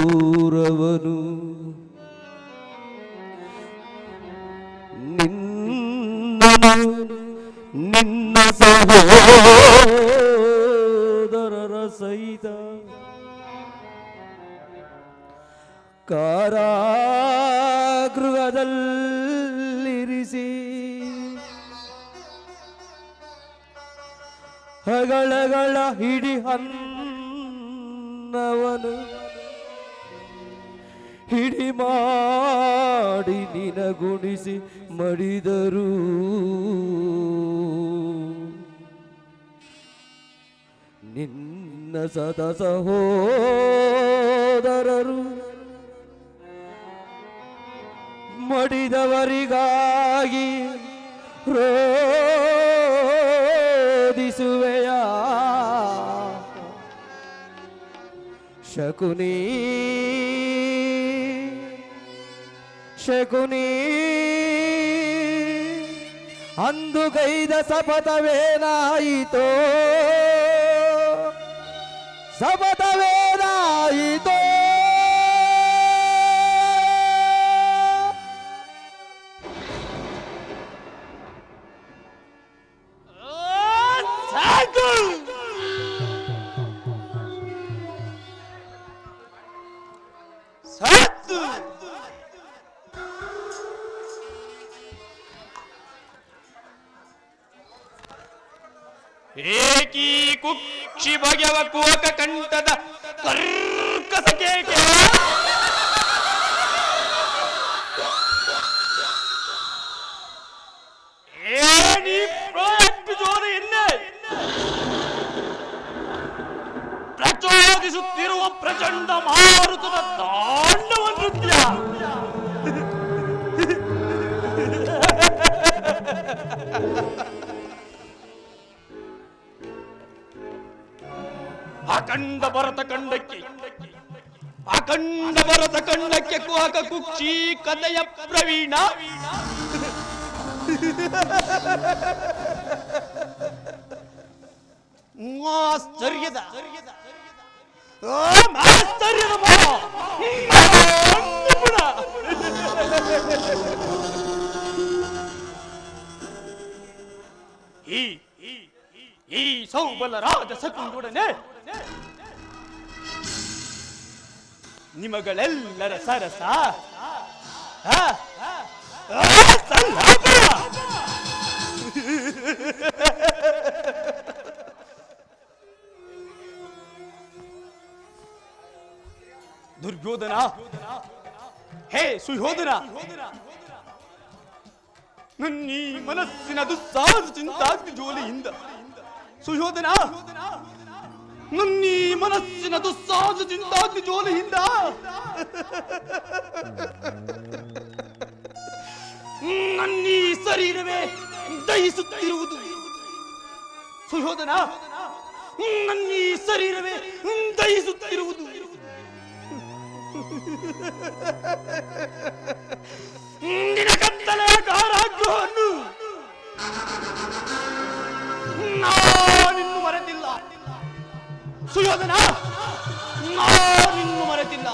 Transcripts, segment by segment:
ದೂರವನು ನಿನ್ನ ಸಹೋದರರ ಸಹಿತ ಕಾರಾಗೃಹದಲ್ಲಿರಿಸಿ ಹಗಳಗಳ ಹಿಡಿ ಅನ್ನವನು ಹಿಡಿ ಮಾಡಿ ನಿನಗುಣಿಸಿ ಮಡಿದರು. ನಿನ್ನ ಸತ ಸಹೋದರರು ಮಡಿದವರಿಗಾಗಿ ರೋದಿಸುವೆಯ ಶಕುನಿ ಶಕುನಿ ಅಂದು ಗೈದ ಶಪಥವೇನಾಯಿತೋ ಶಪಥವೇನಾಯಿತೋ ಏಕೀ ಕುಕ್ಷಿ ಬಗೆವ ಕುವಕ ಕಂಠದ ಕರ್ಕಸ ಕೇಕೆ ಏನಿ ಪ್ರಾಕ್ಟ್ ಜೋರು ಎನ್ನೆ ಪ್ರಚೋದಿಸುತ್ತಿರುವ ಪ್ರಚಂಡ ಮಾರುತದ ತಾಂಡವ ನೃತ್ಯ. ಅಖಂಡ ಭರತ ಖಂಡಕ್ಕೆ ಕುಹಕ ಕುಕ್ಷಿ ಕಥೆಯ ಪ್ರವೀಣ ಆಶ್ಚರ್ಯದ ಈ ಸೌಬಲ ರಾಜ ಶಕುನಿಯೊಡನೆ ನಿಮಗಳೆಲ್ಲರ ಸರಸ ದುರ್ಯೋಧನ, ಹೇ ಸುಯೋಧನ, ನನ್ನೀ ಮನಸ್ಸಿನ ದುಸ್ಸಾಹಸ ಚಿಂತಾಗ್ನಿ ಜೋಲಿಯಿಂದ ಸುಯೋಧನ, ನನ್ನೀ ಮನಸ್ಸಿನ ದುಸ್ಸಾಹಸ ಚಿಂತಾಗ್ನಿ ಜೋಲಿಯಿಂದ ನನ್ನೀ ಶರೀರವೇ ದಹಿಸುತ್ತಿರುವುದು. ಸುಯೋಧನ, ನನ್ನೀ ಶರೀರವೇ ದಹಿಸುತ್ತಿರುವುದು. ನಿನ್ನ ಕತ್ತಲೆಯ ಕಾರಾಗೃಹವನ್ನು ನಾನಿನ್ನು ಮರೆತಿಲ್ಲ. ಸುಯೋಧನ, ನಾನಿನ್ನು ಮರೆತಿಲ್ಲ.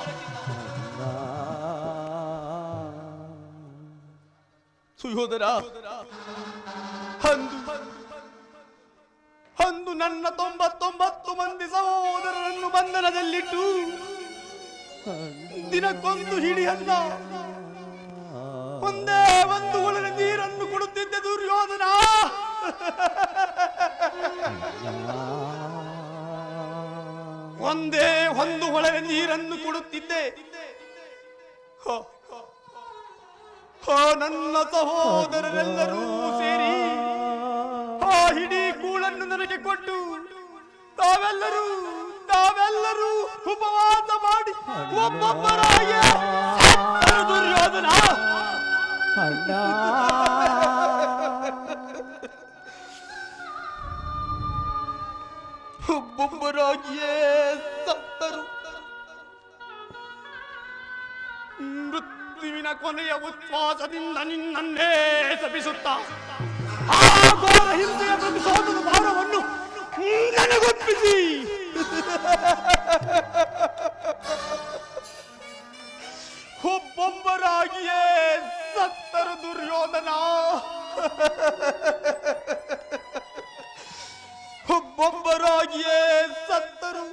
ಸುಯೋಧನ, ಅಂದು ನನ್ನ 99 ಮಂದಿ ಸಹೋದರರನ್ನು ಬಂಧನದಲ್ಲಿಟ್ಟು ದಿನಕ್ಕೊಂದು ಹಿಡಿಯನ್ನ ಒಂದೇ ಒಂದು ಒಳಗೆ ನೀರನ್ನು ಕೊಡುತ್ತಿದ್ದೆ ದುರ್ಯೋಧನ. ಒಂದೇ ಒಂದು ಒಳಗೆ ನೀರನ್ನು ಕೊಡುತ್ತಿದ್ದೆ. ನನ್ನ ಸಹೋದರರೆಲ್ಲರೂ ಸೇರಿ ಆ ಹಿಡೀ ಕೂಳನ್ನು ನನಗೆ ಕೊಟ್ಟು ತಾವೆಲ್ಲರೂ ಉಪವಾಸ ಮಾಡಿ ಒಬ್ಬೊಬ್ಬರಾಗಿ ದುರ್ಯೋಧನ. ಒಬ್ಬೊಬ್ಬರಾಗಿಯೇ ಸತ್ತರು. ಮೃತ್ಯುವಿನ ಕೊನೆಯ ಉಚ್ಛ್ವಾಸದಿಂದ ನಿನ್ನನ್ನೇ ಶಪಿಸುತ್ತಾ ಆ ಘೋರ ಹಿಂಸೆಯ ಪ್ರತಿಶೋಧದ ಭಾರವನ್ನು ನನಗೊಪ್ಪಿಸಿ ಒಬ್ಬೊಬ್ಬರಾಗಿಯೇ ಸತ್ತರು ದುರ್ಯೋಧನ. ಒಬ್ಬೊಬ್ಬರಾಗಿಯೇ ಸತ್ತರು.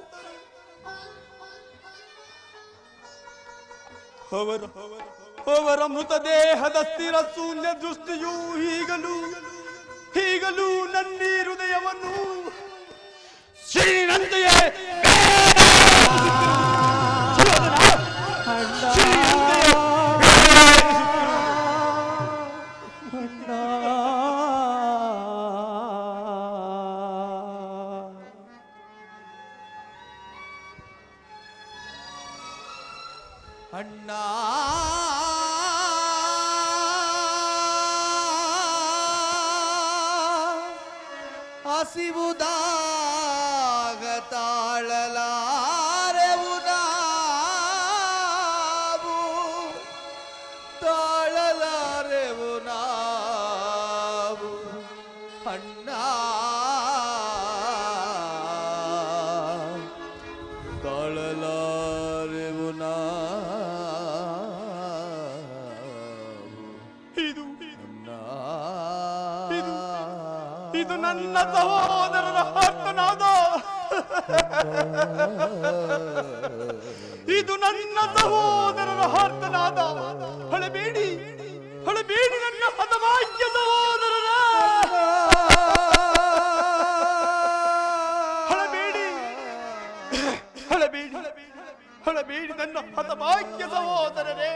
ಅವರ ಮೃತದೇಹದ ಸ್ಥಿರ ಶೂನ್ಯ ದೃಷ್ಟಿಯು ಈಗಲೂ ನನ್ನ ಹೃದಯವನ್ನು ಶ್ರೀನಂತೆಯೇ ಅಣ್ಣ ಹಸಿವುದಾಗ ತಾಳಲಾರೆವು ನಾವು, ತಾಳಲಾರೆವು ನಾವು ಅಣ್ಣ, ತಾಳಲಾರೆವು ಇದು ನನ್ನ ಸಹೋದರರ ಆರ್ತನಾದ. ಇದು ನನ್ನ ಸಹೋದರರ ಆರ್ತನಾದ. ಹಳಬೇಡಿ ನನ್ನ ಹತಭಾಗ್ಯ ಸಹೋದರರ. ಹಳಬೇಡಿ ನನ್ನ ಹತಭಾಗ್ಯ ಸಹೋದರರೇ,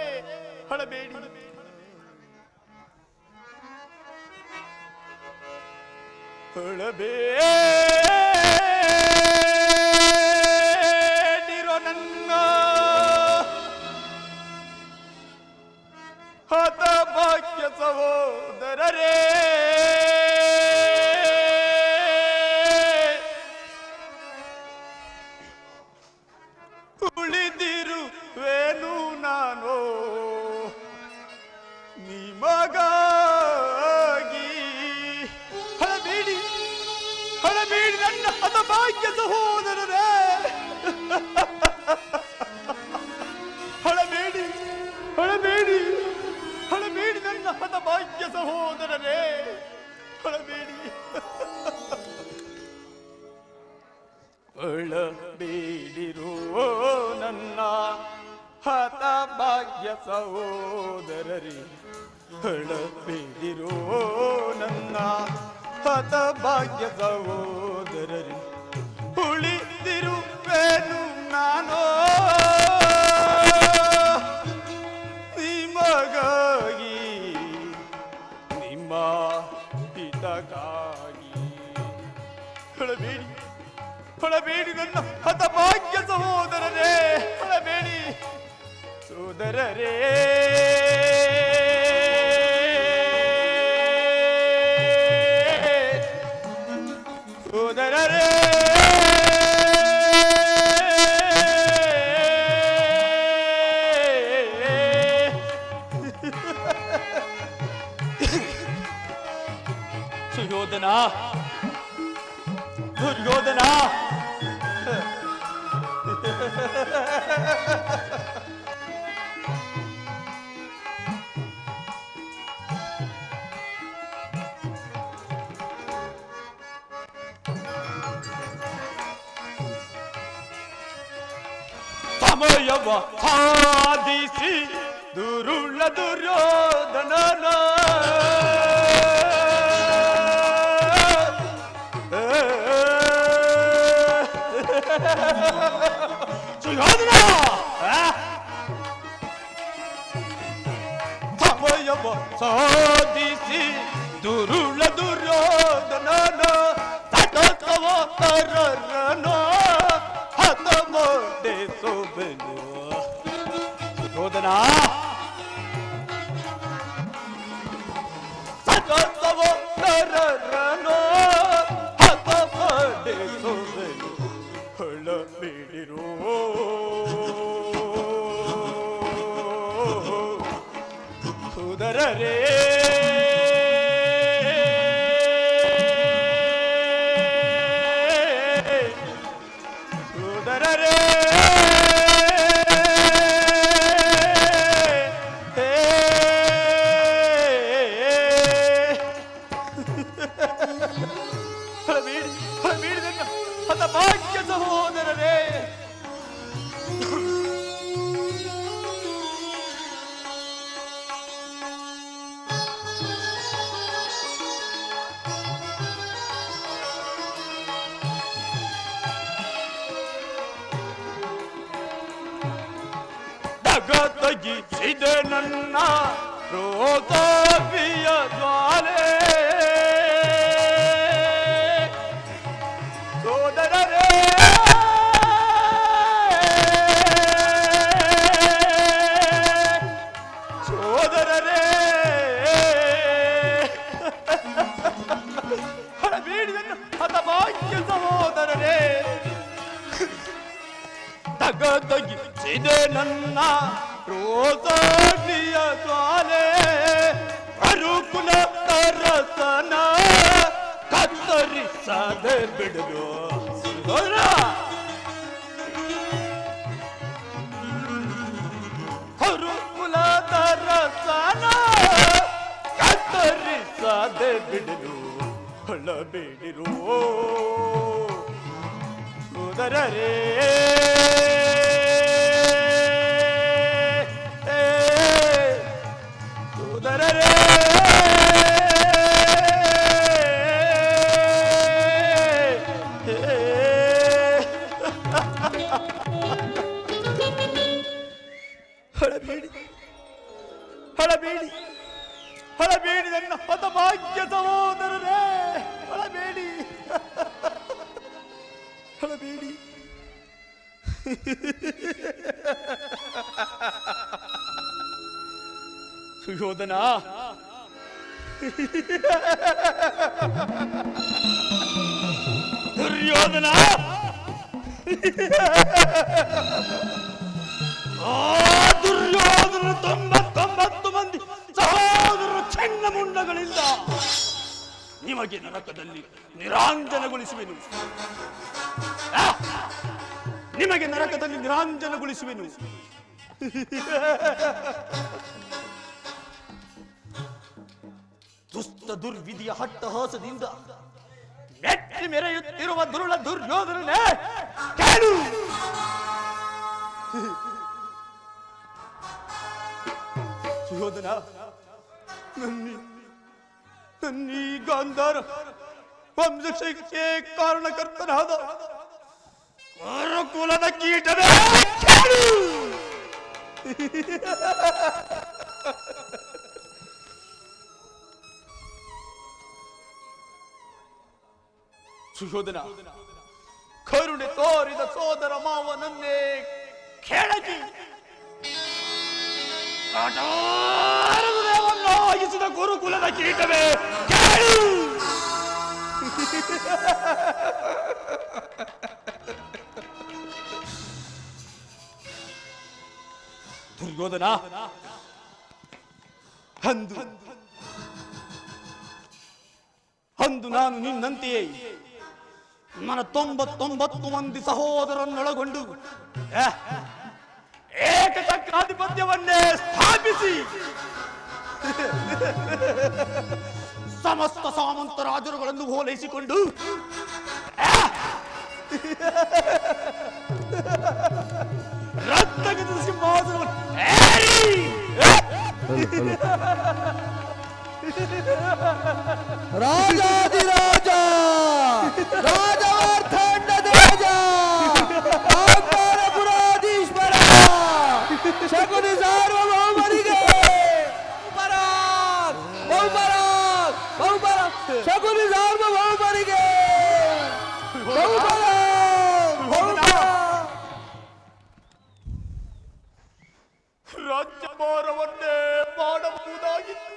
ಹಳಬೇಡಿ. ಹಳಬೇಡಿರೋ ನನ್ನ ಹತಭಾಗ್ಯ ಸಹೋದರರೇ, ಉಳಿದಿರುವೆನು ನಾನು ನಿಮಗಾಗಿ. ಹಳಬೇಡಿ ನನ್ನ ಹತಭಾಗ್ಯ ಸಹೋದರರೇ, ಹಳಬೇಡಿ ನನ್ನ ಹತಭಾಗ್ಯ ಸಹೋದರರೇ, ಹಳಬೇಡಿ. ಹಳಬೇಡಿರೋ ನನ್ನ ಹತಭಾಗ್ಯ ಸಹೋದರರೇ, ಹಳಬೇಡಿರೋ ನನ್ನ ಹತಭಾಗ್ಯ ಸಹೋದರರೇ, ಉಳಿದಿರುವೆನು ನಾನು ನಿಮಗಾಗಿ, ನಿಮ್ಮ ಹಿತಕ್ಕಾಗಿ. ಹಳಬೇಡಿ ನನ್ನ ಹತಭಾಗ್ಯ ಸಹೋದರರೇ, ಹಳಬೇಡಿ ಸೋದರರೇ. ಸುಯೋಧನ, ದುರ್ಯೋಧನ, ಸಮಯವ ಸಾಧಿಸಿ ದುರುಳ ದುರ್ಯೋಧನನ ಸುಯೋಧನ, ಸಮಯವ ಸಾಧಿಸಿ ದುರುಳ ದುರ್ಯೋಧನನ ಸತತವ ತರರನ ಹತಮದೆ ಸೋಬೆನು. ಸುಯೋಧನ, ಸತತವ ತರರನ ಹತಮದೆ ಸೋಬೆನು. ಹಳಬೇಡಿರೋ ಸೋದರರೇ, ಹಳಬೇಡಿ ಹಳಬೇಡಿ ನನ್ನ ಹತಭಾಗ್ಯ ಸಹೋದರರೇ. ತಗಿಸಿದೆ ನನ್ನ ರೋಸಾಪಿಯ ಜ್ವಾಲೆ. ಸೋದರರೇ ಸೋದರರೇ ಹಳಬೇಡಿ ನನ್ನ ಹತಭಾಗ್ಯ ಸಹೋದರರೇ. ತಗದಗಿಸಿದೆ ನನ್ನ ರೋಸಾಪಿಯ ಜ್ವಾಲೆ. ಅರುಕುಲ ತರಸನ ಕತ್ತರಿಸದೆ ಬಿಡಲು ಅರುಕುಲ ತರಸನ ಕತ್ತರಿಸದೆ ಬಿಡಲು ಹಳಬೇಡಿರೋ ಸೋದರರೇ. ಹಳಬೇಡಿ ಹಳಬೇಡಿ ಹಳಬೇಡಿ ನನ್ನ ಹತಭಾಗ್ಯ ಸಹೋದರರೇ. ಹಳಬೇಡಿ ಹಳಬೇಡಿ. ಸುಯೋಧನ ದುರ್ಯೋಧನ ದುರ್ಯೋಧನ 99 ಮಂದಿ ಸಹೋದರರು ಚೆನ್ನ ಮುಂಡಗಳಿಂದ ನಿಮಗೆ ನರಕದಲ್ಲಿ ನಿರಾಂಜನಗೊಳಿಸುವೆನು. ನಿಮಗೆ ನರಕದಲ್ಲಿ ನಿರಾಂಜನಗೊಳಿಸುವೆನು. ದುಷ್ಟ ದುರ್ವಿಧಿಯ ಹಟ್ಟಹಾಸದಿಂದ ಮೆಟ್ಟಿ ಮೆರೆಯುತ್ತಿರುವ ದುರುಳ ದುರ್ಯೋಧನನೇ ಕೇಳು. ಸುಯೋಧನ, ನನ್ನೀ ಗಾಂಧಾರ ವಂಶಕ್ಕೆ ಕಾರಣಕರ್ತನಾದ ಕುಲದ ಕೀಟವೇ ಕೇಳು. ಸುಯೋಧನ, ಕರುಣೆ ತೋರಿದ ಸೋದರ ಮಾವನನ್ನೇ ಕೆಳಗಿ ಆಗಿಸಿದ ಗುರುಕುಲದ ಕೀಟವೇ ಕೇಳು. ದುರ್ಯೋಧನ, ಅಂದು ನಾನು ನಿನ್ನಂತೆಯೇ ನನ್ನ 99 ಮಂದಿ ಸಹೋದರನ್ನೊಳಗೊಂಡು ಏಕಚಕ್ರಾಧಿಪತ್ಯವನ್ನೇ ಸ್ಥಾಪಿಸಿ ಸಮಸ್ತ ಸಾಮಂತ ರಾಜರುಗಳನ್ನು ಓಲೈಸಿಕೊಂಡು ರತ್ನಗದ ಸಿಂಹಾಸನವನ್ನು ರಾಜಾಧಿರಾಜ ರಾಜಾರ್ಥಂಡದೇಜ ಪುರಾಧೀಶ್ವರ ಶಕುನಿ ಸಾರ್ವಭೌಮರಿಗೆ ಶಕುನಿ ಸಾರ್ವಭೌಮರಿಗೆ ರಾಜ್ಯಭಾರವನ್ನೇ ಮಾಡಬಹುದಾಗಿತ್ತು.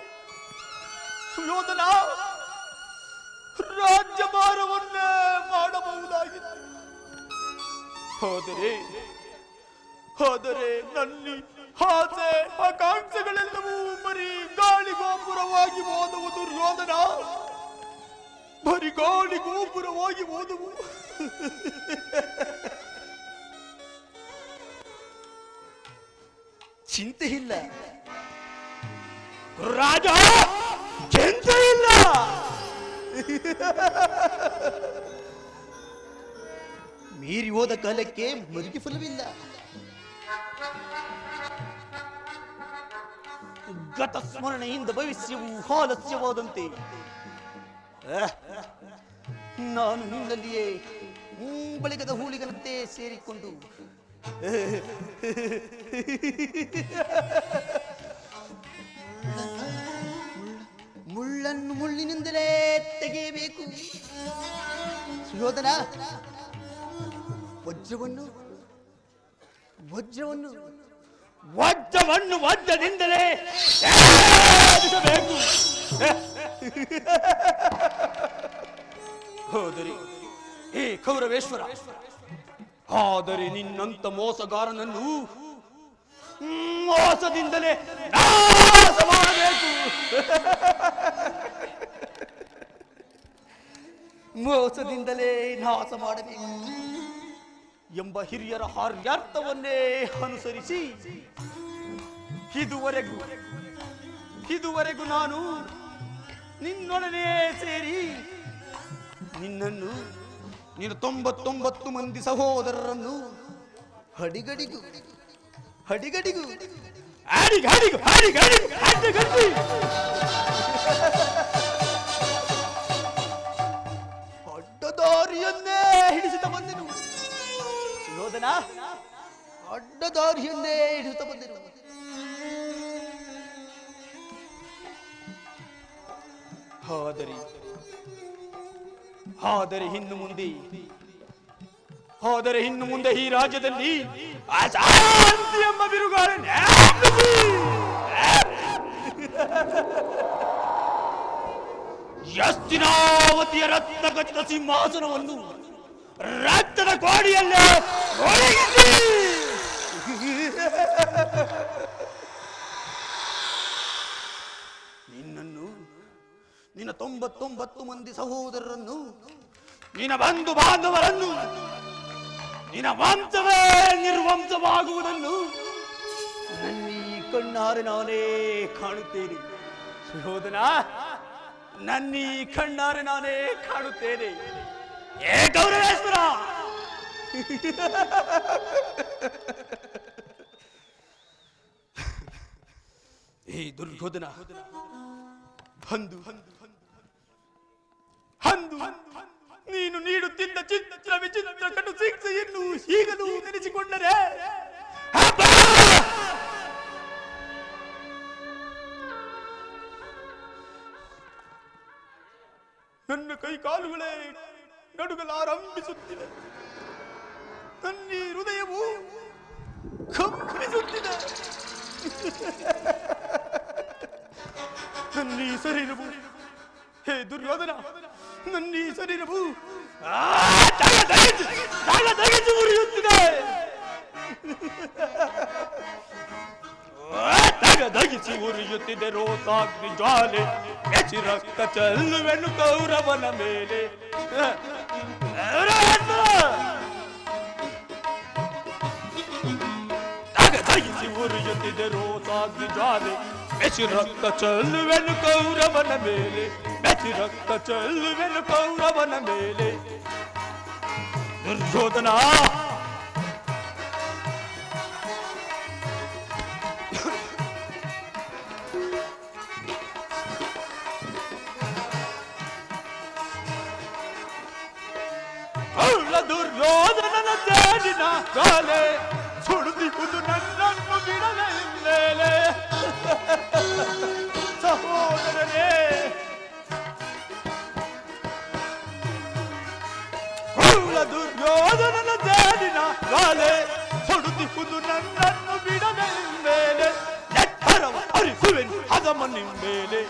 ಸುಯೋಧನ, ರಾಜ್ಯಭಾರವನ್ನೇ ಮಾಡಬಹುದಾಗಿತ್ತು. ಆದರೆ ನಲ್ಲಿ ಆಸೆ ಆಕಾಂಕ್ಷೆಗಳೆಲ್ಲವೂ ಬರೀ ಗಾಳಿ ಗೋಪುರವಾಗಿ ಹೋದವು. ದುರ್ಯೋಧನ, ಬರೀ ಗಾಳಿ ಗೋಪುರವಾಗಿ ಹೋದವು. ಚಿಂತೆ ಇಲ್ಲ ರಾಜ, ಚಿಂತೆ ಇಲ್ಲ. ಮೀರಿ ಹೋದ ಕಾಲಕ್ಕೆ ಮರಿಗೆ ಫಲವಿಲ್ಲ. ಗತ ಸ್ಮರಣೆಯಿಂದ ಭವಿಷ್ಯವು ಆಲಸ್ಯವಾದಂತೆ ನಾನು ನಿನ್ನಲ್ಲಿಯೇ ಬಳಿಗದ ಹೂಳಿಗನಂತೆ ಸೇರಿಕೊಂಡು ಮುಳ್ಳನ್ನು ಮುಳ್ಳಿನಿಂದಲೇ ತೆಗೆಯಬೇಕು. ಸುಯೋಧನ, ವಜ್ರವನ್ನು ವಜ್ರವನ್ನು ವಜ್ರವನ್ನು ವಜ್ರದಿಂದಲೇ ಛೇದಿಸಬೇಕು. ಹೋದರೆ ಹೇ ಕೌರವೇಶ್ವರ, ಆದರೆ ನಿನ್ನಂತ ಮೋಸಗಾರನನ್ನು ಮೋಸದಿಂದಲೇ ನಾಶ ಮಾಡಬೇಕು. ಮೋಸದಿಂದಲೇ ನಾಶ ಮಾಡಬೇಕು ಎಂಬ ಹಿರಿಯರ ಹಾರ್ಯಾರ್ಥವನ್ನೇ ಅನುಸರಿಸಿ ಇದುವರೆಗೂ ನಾನು ನಿನ್ನೊಡನೆ ಸೇರಿ ನಿನ್ನನ್ನು ನಿನ್ನ 99 ಮಂದಿ ಸಹೋದರರನ್ನು ಹಡಿಗಡಿಗೂ ಅಡ್ಡದಾರಿಯನ್ನೇ ಹಿಡಿಸುತ್ತಾ ಬಂದೆನು. ಯೋಧನ, ಅಡ್ಡದಾರಿಯನ್ನೇ ಹಿಡಿಸುತ್ತಾ ಬಂದೆನು. ಆದರೆ ಇನ್ನು ಮುಂದೆ ಈ ರಾಜ್ಯದಲ್ಲಿ ಅಶಾಂತಿ ಎಂಬ ಬಿರುಗಾಳಿ ಯಸ್ತಿನಾವತಿಯ ರತ್ನಖಚಿತ ಸಿಂಹಾಸನವನ್ನು ರಕ್ತದ ಕೋಡಿಯಲ್ಲೇ ಒಣಗಿಸಿ ನಿನ್ನನ್ನು, ನಿನ್ನ 99 ಮಂದಿ ಸಹೋದರರನ್ನು, ನಿನ್ನ ಬಂಧು ಬಾಂಧವರನ್ನು, ನಿನ್ನ ವಂಶವೇ ನಿರ್ವಂಶವಾಗುವುದನ್ನು ನನ್ನೀ ಕಣ್ಣಾರೆ ನಾನೇ ಕಾಣುತ್ತೇನೆ. ಸುಯೋಧನ, ನನ್ನೀ ಕಣ್ಣಾರೆ ನಾನೇ ಕಾಣುತ್ತೇನೆ. ಏ ಕೌರವೇಶ್ವರ, ಈ ದುರ್ಯೋಧನ ನೀನು ನೀಡುತ್ತಿದ್ದ ಚಿತ್ರ ವಿಚಿತ್ರ ಕಟು ಶಿಕ್ಷೆಯನ್ನು ಈಗಲೂ ನೆನೆಸಿಕೊಂಡರೆ ನನ್ನ ಕೈ ಕಾಲುಗಳೇ ನಡುಗಲಾರಂಭಿಸುತ್ತಿದೆ. ನನ್ನ ಹೃದಯವು ಕಂಪಿಸುತ್ತಿದೆ. ನನ್ನ ಶರೀರವು, ಹೇ ದುರ್ಯೋಧನ, ನನ್ನ ಶರೀರವು ತಗದಗಿಸಿ ಉರಿಯುತ್ತಿದೆ. ತಗದಗಿಸಿ ಉರಿಯುತ್ತಿದೆ ರೋಸಾಗ್ನಿ ಜ್ವಾಲೆ. ಬೆಚ್ಚಿ ರಕ್ತ ಚೆಲ್ಲುವೆನು ಕೌರವನ ಮೇಲೆ. ತಗದಗಿಸಿ ಉರಿಯುತ್ತಿದೆ ರೋಸಾಗ್ನಿ ಜ್ವಾಲೆ. ಬೆಚ್ಚಿ ರಕ್ತ ಚೆಲ್ಲುವೆನು ಕೌರವನ ಮೇಲೆ. ಬೆಚ್ಚಿ ರಕ್ತ ಚೆಲ್ಲುವೆನು ಕೌರವನ ಮೇಲೆ. ದುರ್ಯೋಧನ, ದುರ್ಯೋಧನನ ಸೇಡಿನ ಕಾಲೆ ಸುಡುತ್ತಿರುವುದು ನನ್ನನ್ನು ಬಿಡಲೇ ಮೇಲೆ. ಸಹೋದರನೇ, ದುರ್ಯೋಧನನ ಸೇಡಿನ ಕಾಲೆ ಸುಡುತ್ತಿರುವುದು ನನ್ನನ್ನು ಬಿಡಲೇ ಮೇಲೆ. ಎತ್ತರವ ಹರಿಸುವೆನು ಹದಮನಿ ಮೇಲೆ.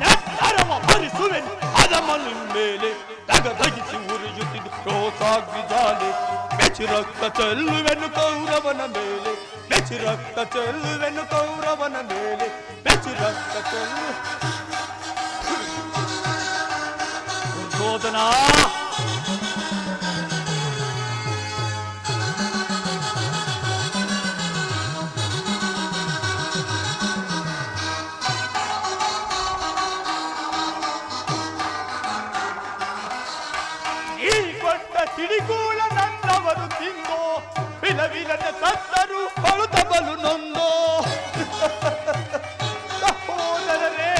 ನೆತ್ತರವ ಹರಿಸುವೆನು ಹದಮನಿ ಮೇಲೆ. ತಗದಗಿಸಿ ಉರಿಯುತ್ತಿದ್ದು ರೋಸಾಗ್ನಿ ಜ್ವಾಲೆ. ಬೆಚ್ಚಿ ರಕ್ತ ಚೆಲ್ಲುವೆನು ಕೌರವನ ಮೇಲೆ. ಬೆಚ್ಚಿ ರಕ್ತ ಚೆಲ್ಲುವೆನು ಕೌರವನ ಮೇಲೆ. ಬೆಚ್ಚಿ ರಕ್ತ ಚೆಲ್ಲು ದುರ್ಯೋಧನ. ಚಲ್ಲುವನು ತಿಂದು ವಿಲವಿಲನೆ ಸತ್ತರು ಅಳುತ್ತ ಬಲು ನೊಂದು ಸಹೋದರರೇ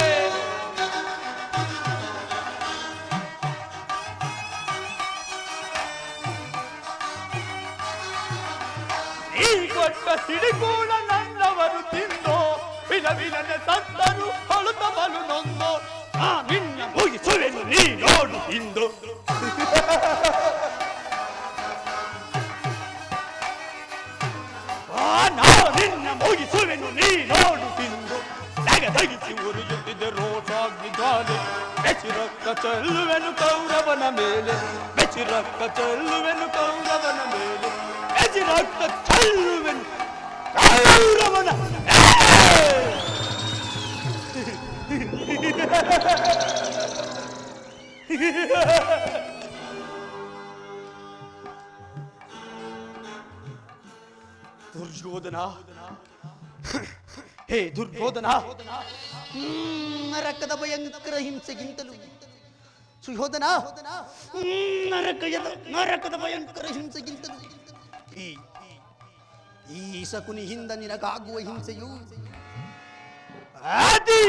ಈ ಕೊಟ್ಟ ಸಿಡಿಗೂಡ ನನ್ನವರು ತಿಂದು ವಿಲವಿಲನೆ ಸತ್ತರು ಅಳುತ್ತ ಬಲು ನೊಂದು ನಿನ್ನ ಮುಗಿಸುವೆನು ನೀ ನೋಡು ಇಂದು ನಿನ್ನ ಮುಗಿಸುವೆನು ನೀ ನೋಡು ತಿಂದು ತಗದಗಿಸಿ ಉರಿಯುತ್ತಿದ್ದ ರೋಷಾಗ್ನಿ ಜ್ವಾಲೆ ಬೆಚ್ಚಿ ರಕ್ತ ಚೆಲ್ಲುವೆನು ಕೌರವನ ಮೇಲೆ ಬೆಚ್ಚಿ ರಕ್ತ ಚೆಲ್ಲುವೆನು ಕೌರವನ ಮೇಲೆ ಬೆಚ್ಚಿ ರಕ್ತ ಚೆಲ್ಲುವೆನು ಕೌರವನ ದುರ್ಯೋಧನ ಹೇ ದುರ್ಯೋಧನ ನರಕದ ಭಯಂಕರ ಹಿಂಸೆಗಿಂತಲೂ ಸುಯೋಧನ ನರಕದ ಭಯಂಕರ ಹಿಂಸೆಗಿಂತಲೂ ಈ ಶಕುನಿಯಿಂದ ನಿನಗಾಗುವ ಹಿಂಸೆಯು ಆದಿ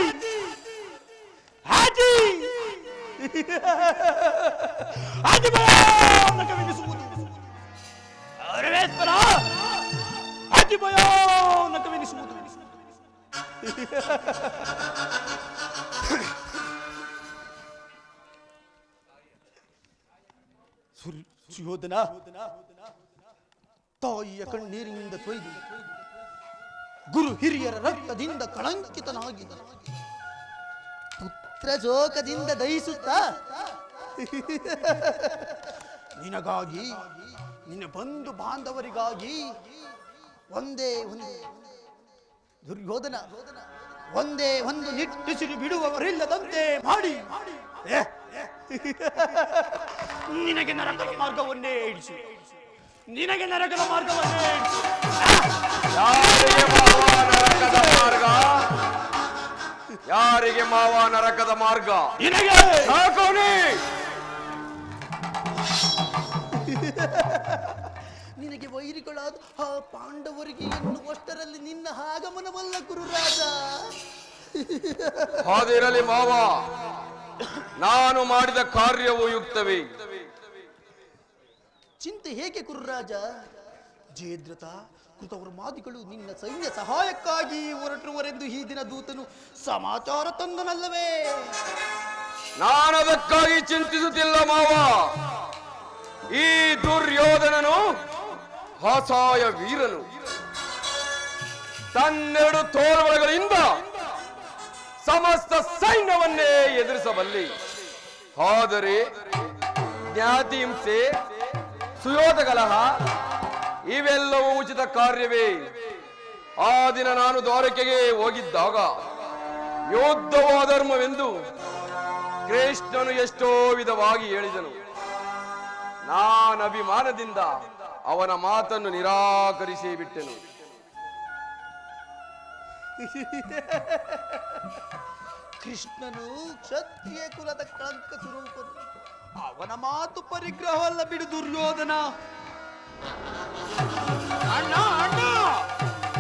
ಆದಿ ಆದಿ ಭಯಾನಕವೆನಿಸುವುದು ಅರವೇಶ್ವರ ಆದಿ ಭಯಾನಕವೆನಿಸುವುದು ಸುಯೋಧನ ತಾಯಿಯ ಕಣ್ಣೀರಿನಿಂದ ತೊಯ್ದು ಗುರು ಹಿರಿಯರ ರಕ್ತದಿಂದ ಕಳಂಕಿತನಾಗಿದ್ದ ಪುತ್ರ ಶೋಕದಿಂದ ದಹಿಸುತ್ತಾ ನಿನಗಾಗಿ ನಿನ್ನ ಬಂಧು ಬಾಂಧವರಿಗಾಗಿ ಒಂದೇ ಒಂದು ದುರ್ಯೋಧನ ಒಂದೇ ಒಂದು ನಿಟ್ಟುಸಿರು ಬಿಡುವವರಿಲ್ಲದಂತೆ ಮಾಡಿ ನಿನಗೆ ನರಕದ ಮಾರ್ಗವನ್ನೇ ಇಡಿಸು ನಿನಗೆ ನರಕದ ಮಾರ್ಗವನ್ನೇ ಇಡಿಸು ಯಾರಿಗೆ ಮಾವ ನರಕದ ಮಾರ್ಗ ಯಾರಿಗೆ ಮಾವ ನರಕದ ಮಾರ್ಗ ನಿನಗೆ ಸಾಕೋನಿ ನಿನಗೆ ವೈರಿಗಳಾದ ಆ ಪಾಂಡವರಿಗೆ ಎನ್ನುವಷ್ಟರಲ್ಲಿ ನಿನ್ನ ಆಗಮನವಲ್ಲ ಗುರುರಾಜ. ಹಾದಿರಲಿ ಮಾವ, ನಾನು ಮಾಡಿದ ಕಾರ್ಯವು ಯುಕ್ತವೇ. ಚಿಂತೆ ಹೇಗೆ ಗುರುರಾಜ? ಜಯದ್ರಥ ಕೃತವರ್ಮಾದಿಗಳು ನಿನ್ನ ಸೈನ್ಯ ಸಹಾಯಕ್ಕಾಗಿ ಹೊರಟುವರೆಂದು ಈ ದಿನ ದೂತನು ಸಮಾಚಾರ ತಂದನಲ್ಲವೇ? ನಾನದಕ್ಕಾಗಿ ಚಿಂತಿಸುತ್ತಿಲ್ಲ ಮಾವ. ಈ ದುರ್ಯೋಧನನು ಅಸಹಾಯ ವೀರನು. ತನ್ನೆರಡು ತೋಳುಗಳಿಂದ ಸಮಸ್ತ ಸೈನ್ಯವನ್ನೇ ಎದುರಿಸಬಲ್ಲಿ. ಆದರೆ ಜ್ಞಾತಿ ಹಿಂಸೆ, ಸುಯೋಧ ಕಲಹ ಇವೆಲ್ಲವೂ ಉಚಿತ ಕಾರ್ಯವೇ. ಆ ದಿನ ನಾನು ದ್ವಾರಕೆಗೆ ಹೋಗಿದ್ದಾಗ ಯೋಧವೋ ಅಧರ್ಮವೆಂದು ಕೃಷ್ಣನು ಎಷ್ಟೋ ವಿಧವಾಗಿ ಹೇಳಿದನು. ನಾನು ಅಭಿಮಾನದಿಂದ ಅವನ ಮಾತನ್ನು ನಿರಾಕರಿಸಿ ಬಿಟ್ಟೆನು. ಕೃಷ್ಣನು ಕ್ಷತ್ರಿಯ ಕುಲದ ಕಳಂಕ ಸ್ವರೂಪನು. ಅವನ ಮಾತು ಪರಿಗ್ರಹವಲ್ಲ ಬಿಡು ದುರ್ಯೋಧನ. ಅಣ್ಣ ಅಣ್ಣ,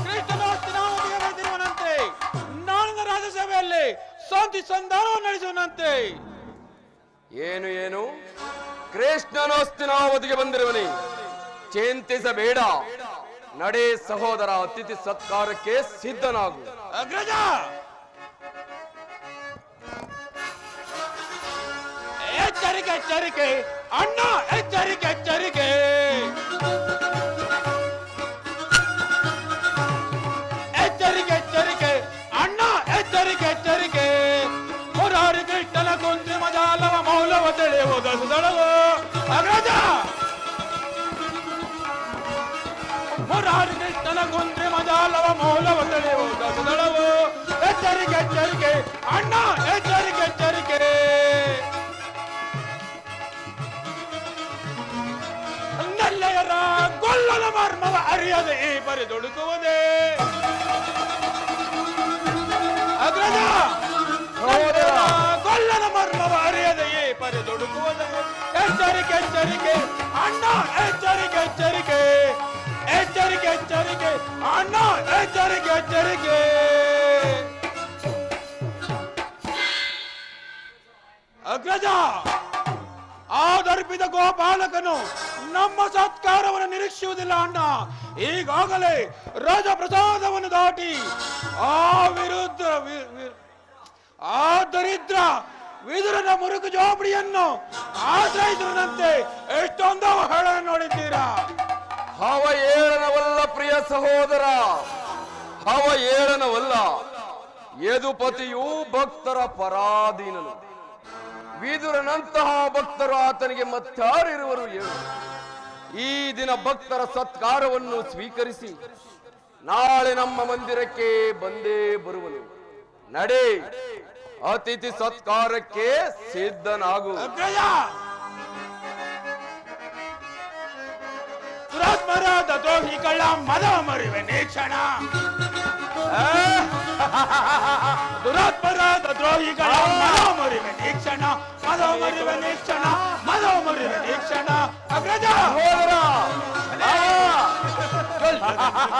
ಕೃಷ್ಣನಂತೆ ನಾಳಿನ ರಾಜಸಭೆಯಲ್ಲಿ ಶಾಂತಿ ಸಂಧಾನ ನಡೆಸುವನಂತೆ. ಏನು ಏನು ಕೃಷ್ಣನೋಸ್ತಿನಾವತಿಗೆ ಬಂದಿರುವನಿ, ಚಿಂತಿಸಬೇಡ. ನಡೆ ಸಹೋದರ, ಅತಿಥಿ ಸತ್ಕಾರಕ್ಕೆ ಸಿದ್ಧನಾಗು. ಅಗ್ರಜ, ಎಚ್ಚರಿಕೆ ಎಚ್ಚರಿಕೆ ಅಣ್ಣ, ಎಚ್ಚರಿಕೆ ಎಚ್ಚರಿಕೆ. ಎಚ್ಚರಿಕೆ ಎಚ್ಚರಿಕೆ ಅಣ್ಣ, ಎಚ್ಚರಿಕೆ ಎಚ್ಚರಿಕೆ. ಮುರಾರಿ ಕೃಷ್ಣನ ಕುಂತ್ರಿ ಮಜಾಲವ ಮೌಲವ ತಿಳಿಯುವುದು ಸುದಳವು. ಅಗ್ರಜ, ಮುರಾರಿ ಕೃಷ್ಣನ ಕುಂತ್ರಿ ಮಜಾಲವ ಮೌಲವ ತಿಳಿಯುವುದು ಸುದಳವು. ಎಚ್ಚರಿಕೆ ಎಚ್ಚರಿಕೆ ಅಣ್ಣ, ಎಚ್ಚರಿಕೆ ಎಚ್ಚರಿಕೆ. ನಲ್ಲೆಯರ ಗೊಲ್ಲನ ಮರ್ಮವ ಅರಿಯದೆ ಈ ಬರಿದೊಡುಕುವುದೇ. ಅಗ್ರಜ, ಗೊಲ್ಲನ ಮರ್ಮವ ಅರಿಯದೆ ಈ ಬರಿದೊಡುಕುವುದೇ. ಎಚ್ಚರಿಕೆ ಎಚ್ಚರಿಕೆ ಅಣ್ಣ, ಎಚ್ಚರಿಕೆ ಎಚ್ಚರಿಕೆ. ಕೃಷ್ಣ ಎಚ್ಚರಿಕೆ ಎಚ್ಚರಿಕೆ. ಅಗ್ರಜ, ಆ ದರ್ಪಿದ ಗೋಪಾಲಕನು ನಮ್ಮ ಸತ್ಕಾರವನ್ನು ನಿರೀಕ್ಷಿಸುವುದಿಲ್ಲ ಅಣ್ಣ. ಈಗಾಗಲೇ ರಾಜಪ್ರಸಾದವನ್ನು ದಾಟಿ ಆ ವಿರುದ್ಧ ಆ ದರಿದ್ರ ವಿದುರನ ಮುರುಕು ಜೋಪಡಿಯನ್ನು ಆಶ್ರಯಿಸಿದಂತೆ ಎಷ್ಟೊಂದು ಹೇಳ ನೋಡಿದ್ದೀರಾ. ಹವ ಏಳನವಲ್ಲ ಪ್ರಿಯ ಸಹೋದರ, ಹವ ಏಳನವಲ್ಲ. ಯದುಪತಿಯು ಭಕ್ತರ ಪರಾಧೀನನು. ವಿದುರನಂತಹ ಭಕ್ತರು ಆತನಿಗೆ ಮತ್ತಾರಿರುವರು ಹೇಳು. ಈ ದಿನ ಭಕ್ತರ ಸತ್ಕಾರವನ್ನು ಸ್ವೀಕರಿಸಿ ನಾಳೆ ನಮ್ಮ ಮಂದಿರಕ್ಕೆ ಬಂದೇ ಬರುವನು. ನಡೆ, ಅತಿಥಿ ಸತ್ಕಾರಕ್ಕೆ ಸಿದ್ಧನಾಗು. ಅಗ್ರಜ, ದುರಾತ್ಮರಾದ ದ್ರೋಹಿಗಳ ಮದ ಮರಿವೆ ನೀಕ್ಷಣ. ದುರಾತ್ಮರಾದ ದ್ರೋಹಿಗಳ ಮದ ಮರಿವೆ ನೀಕ್ಷಣ, ಮದ ಮರಿವೆ ನೀಕ್ಷಣ, ಮದ ಮರಿವೆ ನೀಕ್ಷಣ. ಅಗ್ರಜ,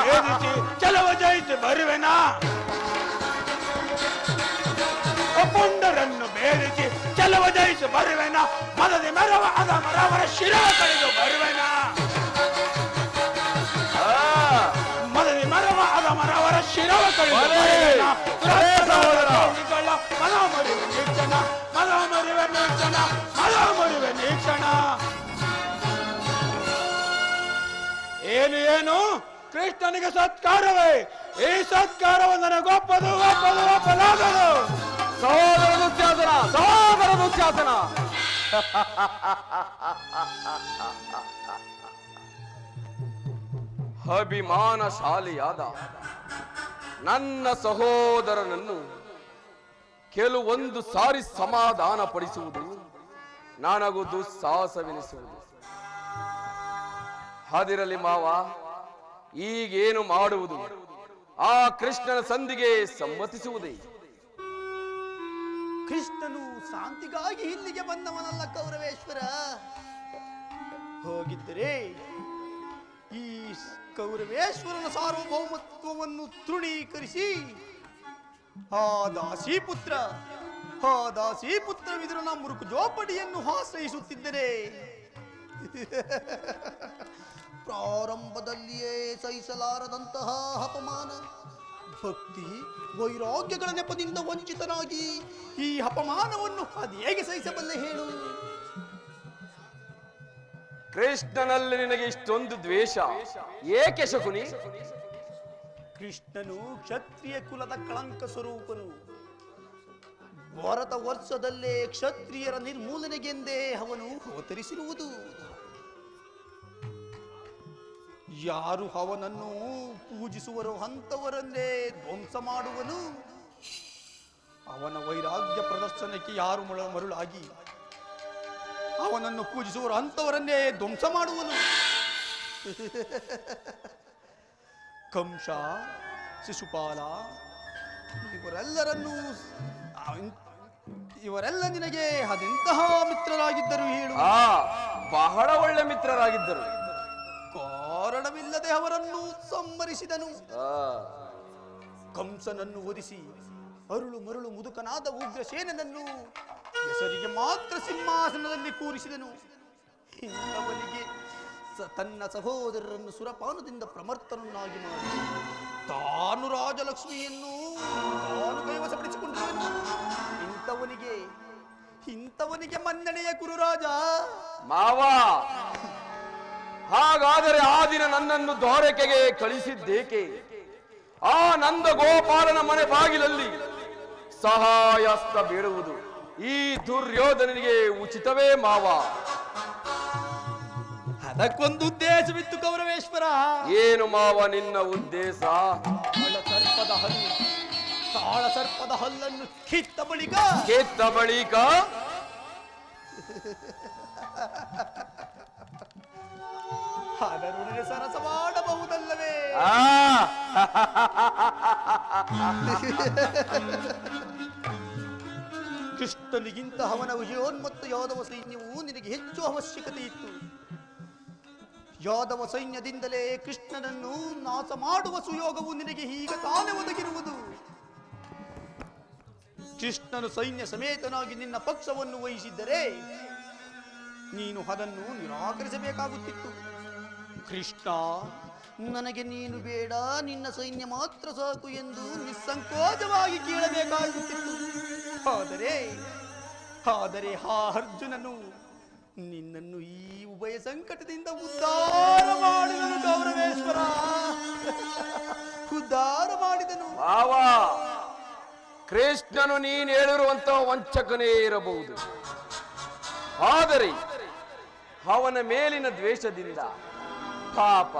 ಭೇದಿಸಿ ಚಲವ ಜಯಿಸಿ ಬರುವೆನಾ. ಪುಂಡರನ್ನು ಬೇರಿಸಿ ಚಲವ ಜಯಿಸಿ ಬರುವೆನಾ. ಮದದಿ ಮರವ ಅದ ಮರವರ ಶಿರವ ಕಳೆದು ಬರುವೆನಾ. ಮದದಿ ಮರವ ಅದ ಮರವರ ಶಿರವ ಕಳೆದು ಬರುವೆನಾ. ಮದ ಮರಿವೆ ನೀಕ್ಷಣ, ಮದ ಮರಿವೆ ನೀಕ್ಷಣ, ಮದ ಮರಿವೆ ನೀಕ್ಷಣ. ಏನು ಏನು ಕೃಷ್ಣನಿಗೆ ಸತ್ಕಾರವೇ? ಈ ಸತ್ಕಾರವು ನನಗೊಪ್ಪದು ಒಪ್ಪದು ಒಪ್ಪಲಾಗದು. ಸಹೋದರ ದುಶ್ಯಾಸನ, ಸಹೋದರ ದುಶ್ಯಾಸನ. ಅಭಿಮಾನಶಾಲಿಯಾದ ನನ್ನ ಸಹೋದರನನ್ನು ಕೆಲವೊಂದು ಸಾರಿ ಸಮಾಧಾನ ಪಡಿಸುವುದು ನನಗೂ ದುಸ್ಸಾಹಸವೆನಿಸುವುದು. ಅದಿರಲಿ ಮಾವ, ಈಗೇನು ಮಾಡುವುದು? ಆ ಕೃಷ್ಣನ ಸಂಧಿಗೆ ಸಮ್ಮತಿಸುವುದೇ? ಕೃಷ್ಣನು ಶಾಂತಿಗಾಗಿ ಇಲ್ಲಿಗೆ ಬಂದವನಲ್ಲ ಕೌರವೇಶ್ವರ. ಹೋಗಿದ್ದರೆ ಈ ಕೌರವೇಶ್ವರನ ಸಾರ್ವಭೌಮತ್ವವನ್ನು ತೃಣೀಕರಿಸಿ ಆ ದಾಸಿಪುತ್ರ ವಿದುರನ ಮುರುಕು ಜೋಪಡಿಯನ್ನು ಆಶ್ರಯಿಸುತ್ತಿದ್ದರೆ ಪ್ರಾರಂಭದಲ್ಲಿಯೇ ಸಹಿಸಲಾರದಂತಹ ಅಪಮಾನ, ಭಕ್ತಿ ವೈರಾಗ್ಯಗಳ ನೆಪದಿಂದ ವಂಚಿತನಾಗಿ ಈ ಅಪಮಾನವನ್ನು ಅದು ಹೇಗೆ ಸಹಿಸಬಲ್ಲೆ ಹೇಳು? ಕೃಷ್ಣನಲ್ಲಿ ನಿನಗೆ ಇಷ್ಟೊಂದು ದ್ವೇಷ ಏಕೆ ಶಕುನಿ? ಕೃಷ್ಣನು ಕ್ಷತ್ರಿಯ ಕುಲದ ಕಳಂಕ ಸ್ವರೂಪನು. ಭಾರತ ವರ್ಷದಲ್ಲೇ ಕ್ಷತ್ರಿಯರ ನಿರ್ಮೂಲನೆಗೆಂದೇ ಅವನು ಅವತರಿಸಿರುವುದು. ಯಾರು ಅವನನ್ನು ಪೂಜಿಸುವರೋ ಅಂತವರನ್ನೇ ಧ್ವಂಸ ಮಾಡುವನು. ಅವನ ವೈರಾಗ್ಯ ಪ್ರದರ್ಶನಕ್ಕೆ ಯಾರು ಮರುಳಾಗಿ ಅವನನ್ನು ಪೂಜಿಸುವರು ಅಂತವರನ್ನೇ ಧ್ವಂಸ ಮಾಡುವನು. ಕಂಸ, ಶಿಶುಪಾಲ ಇವರೆಲ್ಲ ನಿನಗೆ ಅದೆಂತಹ ಮಿತ್ರರಾಗಿದ್ದರು ಹೇಳು? ಬಹಳ ಒಳ್ಳೆ ಮಿತ್ರರಾಗಿದ್ದರು. ಕಾರಣವಿಲ್ಲದೆ ಅವರನ್ನು ಸಂಹರಿಸಿದನು. ಕಂಸನನ್ನು ಒದಿಸಿ ಅರುಳು ಮರುಳು ಮುದುಕನಾದ ಉಗ್ರಸೇನನನ್ನು ಹೆಸರಿಗೆ ಮಾತ್ರ ಸಿಂಹಾಸನದಲ್ಲಿ ಕೂರಿಸಿದನು. ಇಂಥವನಿಗೆ ತನ್ನ ಸಹೋದರರನ್ನು ಸುರಪಾನದಿಂದ ಪ್ರಮರ್ತನನ್ನಾಗಿ ಮಾಡಿ ತಾನು ರಾಜಲಕ್ಷ್ಮಿಯನ್ನು ತಾನು ಕೈವಶಪಡಿಸಿಕೊಂಡಿದ್ದನು. ಇಂಥವನಿಗೆ ಮನ್ನಣೆಯ ಕುರುರಾಜ. ಮಾವ, ಹಾಗಾದರೆ ಆ ದಿನ ನನ್ನನ್ನು ದ್ವಾರಕೆಗೆ ಕಳಿಸಿದ್ದೇಕೆ? ಆ ನಂದ ಗೋಪಾಲನ ಮನೆ ಬಾಗಿಲಲ್ಲಿ ಸಹಾಯಸ್ತ ಬೇಡುವುದು ಈ ದುರ್ಯೋಧನಿಗೆ ಉಚಿತವೇ ಮಾವ? ಅದಕ್ಕೊಂದು ಉದ್ದೇಶವಿತ್ತು ಕೌರವೇಶ್ವರ. ಏನು ಮಾವ ನಿನ್ನ ಉದ್ದೇಶ? ತಾಳ ಸರ್ಪದ ಹಲ್ಲನ್ನು ಕಿತ್ತ ಬಳಿಕ ಅದರೊಡನೆ ಸರಸ ಮಾಡಬಹುದಲ್ಲವೇ? ಕೃಷ್ಣನಿಗಿಂತ ಅವನ ವಿಜಯೋನ್ಮತ್ತ ಯಾದವ ಸೈನ್ಯವು ನಿನಗೆ ಹೆಚ್ಚು ಅವಶ್ಯಕತೆ ಇತ್ತು. ಯಾದವ ಸೈನ್ಯದಿಂದಲೇ ಕೃಷ್ಣನನ್ನು ನಾಶ ಮಾಡುವ ಸುಯೋಗವು ನಿನಗೆ ಈಗ ತಾನೇ ಒದಗಿರುವುದು. ಕೃಷ್ಣನು ಸೈನ್ಯ ಸಮೇತನಾಗಿ ನಿನ್ನ ಪಕ್ಷವನ್ನು ವಹಿಸಿದ್ದರೆ ನೀನು ಅದನ್ನು ನಿರಾಕರಿಸಬೇಕಾಗುತ್ತಿತ್ತು. ಕೃಷ್ಣ, ನನಗೆ ನೀನು ಬೇಡ, ನಿನ್ನ ಸೈನ್ಯ ಮಾತ್ರ ಸಾಕು ಎಂದು ನಿಸ್ಸಂಕೋಚವಾಗಿ ಕೇಳಬೇಕಾಗುತ್ತಿತ್ತು. ಆದರೆ ಆ ಅರ್ಜುನನು ನಿನ್ನನ್ನು ಈ ಉಭಯ ಸಂಕಟದಿಂದ ಉದ್ಧಾರ ಮಾಡಿದನು. ಗೌರವೇಶ್ವರ, ಉದ್ಧಾರ ಮಾಡಿದನು. ಭಾವ, ಕೃಷ್ಣನು ನೀನು ಹೇಳಿರುವಂತಹ ವಂಚಕನೇ ಇರಬಹುದು, ಆದರೆ ಅವನ ಮೇಲಿನ ದ್ವೇಷದಿಂದ ಪಾಪ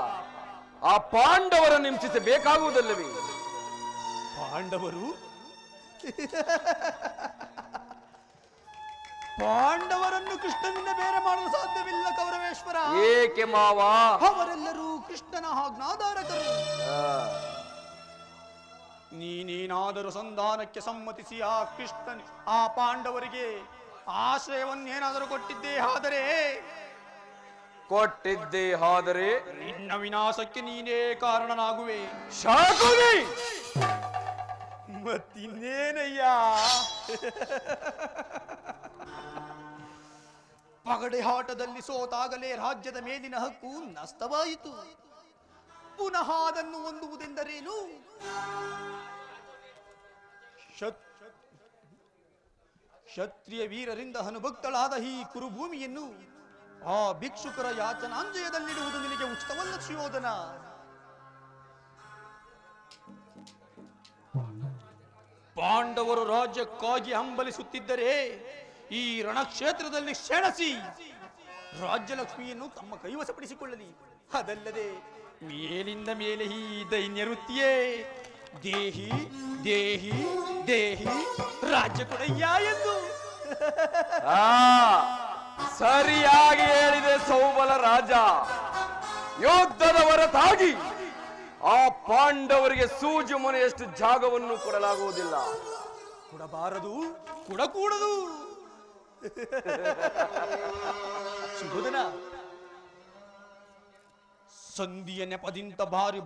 ಆ ಪಾಂಡವರನ್ನು ಹಿಂಸಿಸಬೇಕಾಗುವುದಲ್ಲವೇ? ಪಾಂಡವರನ್ನು ಕೃಷ್ಣನಿಂದ ಬೇರೆ ಮಾಡಲು ಸಾಧ್ಯವಿಲ್ಲ ಕೌರವೇಶ್ವರ. ಏಕೆ ಮಾವ? ಅವರೆಲ್ಲರೂ ಕೃಷ್ಣನ ಆಜ್ಞಾಧಾರಕರು. ನೀನೇನಾದರೂ ಸಂಧಾನಕ್ಕೆ ಸಮ್ಮತಿಸಿ ಆ ಕೃಷ್ಣನ್ ಆ ಪಾಂಡವರಿಗೆ ಆಶ್ರಯವನ್ನೇನಾದರೂ ಕೊಟ್ಟಿದ್ದೇ ಆದರೆ ನಿನ್ನ ವಿನಾಶಕ್ಕೆ ನೀನೇ ಕಾರಣನಾಗುವೆ. ಶಾಕುನಿ, ಮತ್ತಿನ್ನೇನಯ್ಯ? ಪಗಡೆ ಆಟದಲ್ಲಿ ಸೋತಾಗಲೇ ರಾಜ್ಯದ ಮೇಲಿನ ಹಕ್ಕು ನಷ್ಟವಾಯಿತು. ಪುನಃ ಅದನ್ನು ಹೊಂದುವುದೆಂದರೇನು? ಕ್ಷತ್ರಿಯ ವೀರರಿಂದ ಅನುಭಕ್ತಳಾದ ಈ ಕುರುಭೂಮಿಯನ್ನು ಆ ಭಿಕ್ಷುಕರ ಯಾಚನಾಂಜಯದಲ್ಲಿಡುವುದು ನಿನಗೆ ಉಚಿತವಲ್ಲ ಸುಯೋಧನ. ಪಾಂಡವರು ರಾಜ್ಯಕ್ಕಾಗಿ ಹಂಬಲಿಸುತ್ತಿದ್ದರೆ ಈ ರಣಕ್ಷೇತ್ರದಲ್ಲಿ ಸೆಣಸಿ ರಾಜ್ಯಲಕ್ಷ್ಮಿಯನ್ನು ತಮ್ಮ ಕೈವಶಪಡಿಸಿಕೊಳ್ಳಲಿ. ಅದಲ್ಲದೆ ಮೇಲಿಂದ ಮೇಲೆ ಈ ದೈನ್ಯ ವೃತ್ತಿಯೇ ದೇಹಿ ದೇಹಿ ದೇಹಿ ರಾಜ್ಯ ಕೊಡಯ್ಯ ಎಂದು. ಸರಿಯಾಗಿ ಹೇಳಿದೆ ಸೌಬಲ ರಾಜ. ಯುದ್ಧದ ಹೊರತಾಗಿ ಆ ಪಾಂಡವರಿಗೆ ಸೂಜು ಮೊನೆಯಷ್ಟು ಜಾಗವನ್ನು ಕೊಡಲಾಗುವುದಿಲ್ಲ. ಕೊಡಬಾರದು, ಕೊಡಕೂಡದು. ಸುಬೋಧನ, ಸಂಧಿಯ ನೆಪದಿಂದ ಬಾರಿ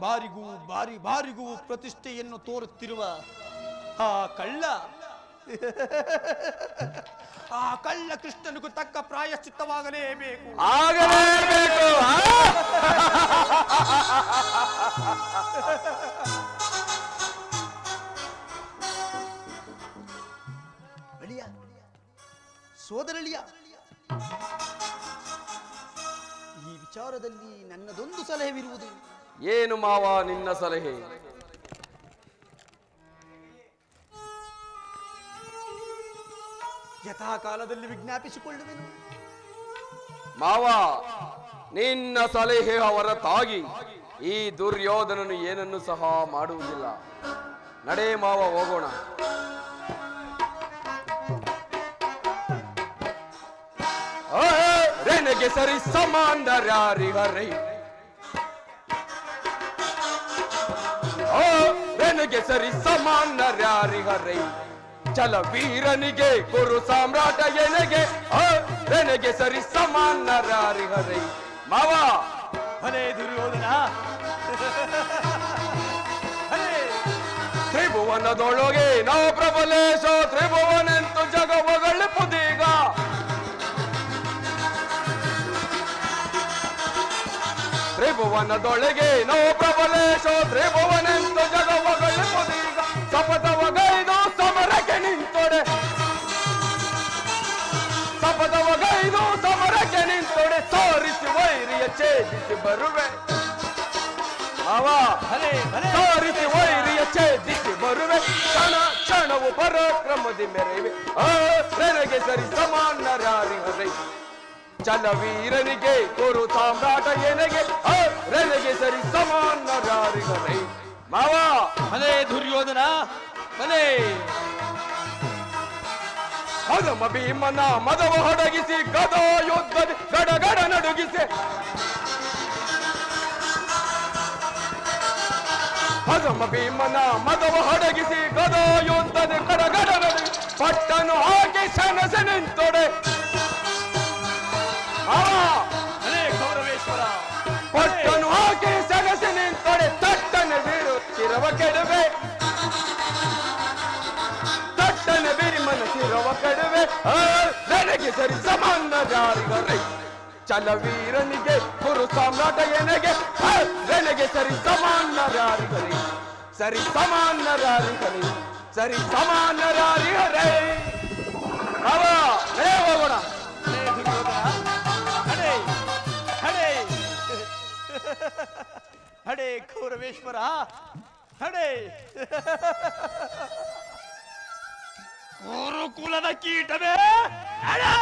ಬಾರಿಗೂ ಪ್ರತಿಷ್ಠೆಯನ್ನು ತೋರುತ್ತಿರುವ ಆ ಕಳ್ಳ ಕೃಷ್ಣನಿಗೂ ತಕ್ಕ ಪ್ರಾಯಶ್ಚಿತ್ತವಾಗಲೇಬೇಕು. ಅಳಿಯ, ಸೋದರಳಿಯ, ಈ ವಿಚಾರದಲ್ಲಿ ನನ್ನದೊಂದು ಸಲಹೆವಿರುವುದು. ಏನು ಮಾವ ನಿನ್ನ ಸಲಹೆ? ಯಥಾಕಾಲದಲ್ಲಿ ವಿಜ್ಞಾಪಿಸಿಕೊಳ್ಳುವೆನು. ಮಾವ, ನಿನ್ನ ಸಲಹೆ ಹೊರತಾಗಿ ಈ ದುರ್ಯೋಧನನು ಏನನ್ನು ಸಹ ಮಾಡುವುದಿಲ್ಲ. ನಡೆ ಮಾವ, ಹೋಗೋಣ. ರೆನಗೆ ಸರಿ ಸಮಾನರ್ಯಾರಿಹರೈ, ರೆನಗೆ ಸರಿ ಸಮಾನರ್ಯಾರಿಹರೈ, ಚಲ ವೀರನಿಗೆ ಗುರು ಸಾಮ್ರಾಟ ಎನಗೆ, ರೆನಗೆ ಸರಿ ಸಮಾನರ್ಯಾರಿಹರೈ. ಮಾವ, ಭಲೇ ದುರ್ಯೋಧನ, ತ್ರಿಭುವನದೊಳಗೆ ನಾ ಪ್ರಬಲೇಶ, ತ್ರಿಭುವನೆಂತು ಜಗವಗಳೆಪುದೀಗ. ತ್ರಿಭುವನದೊಳಗೆ ನೋ ಪ್ರಬಲೇಶ, ತ್ರಿಭುವನೆಂತು ಜಗವಗಳೆಪುದೀಗ. ಸಪದವಗೈದು ಸಮರಕ್ಕೆ ನಿಂತೊಡೆ, ಸಪದವಗೈದು ಸಮರಕ್ಕೆ ನಿಂತೊಡೆ, ಸಾರಿಸಿ ವೈರಿಯ ಛೇದಿಸಿ ಬರುವೆ. ಸಾರಿಸಿ ವೈರಿಯ ಛೇದಿಸಿ ಬರುವೆ, ಕ್ಷಣ ಕ್ಷಣವು ಪರಾಕ್ರಮದಿ ಮೆರೆಯುವೆ. ನನಗೆ ಸರಿ ಸಮಾನರ್ಯಾರಿಹರೈ, ಚಲ ವೀರನಿಗೆ ಗುರು ಸಾಮ್ರಾಟ ಎನಗೆ, ನನಗೆ ಸರಿ ಸಮಾನರ್ಯಾರಿಹರೈ. ಮಾವ, ಭಲೇ ದುರ್ಯೋಧನ, ಭಲೇ. ಹದಮ ಭೀಮನ ಮದವ ಹೊಡಗಿಸಿ ಗದಾ ಯುದ್ಧದ ಗಡಗಡ ನಡುಗಿಸಿ, ಹದಮ ಭೀಮನ ಮದವ ಹೊಡಗಿಸಿ ಗದಾ ಯುದ್ಧದ ಗಡಗಡ ನಡುಗಿಸಿ, ಪಟ್ಟನು ಹಾಕಿ ಸೆಣಸ ನಿಂತೊಡೆ. ಭಲೇ ಗೌರವೇಶ್ವರ, ಕೆಡುವೆ ತಟ್ಟನೆ ಬಿರಿಮನ ಶಿರವ ಕಡುವೆ ನನಗೆ ಸರಿ ಸಮಾನ ಜಾರಿಗರೈ ಚಲವೀರನಿಗೆ ಗುರು ಸಾಮ್ರಾಟ ಎನಗೆ ನನಗೆ ಸರಿ ಸಮಾನ ಜಾರಿಗರೈ ಸರಿ ಸಮಾನ ಜಾರಿಗರೈ ಸರಿ ಸಮಾನ ಜಾರಿಗರೈ ಅವ ಹೋಗೋಣ ಹಡೆ ಕೌರವೇಶ್ವರ ಹಡೆ ಗುರುಕುಲದ ಕೀಟವೇ ಹಡೆ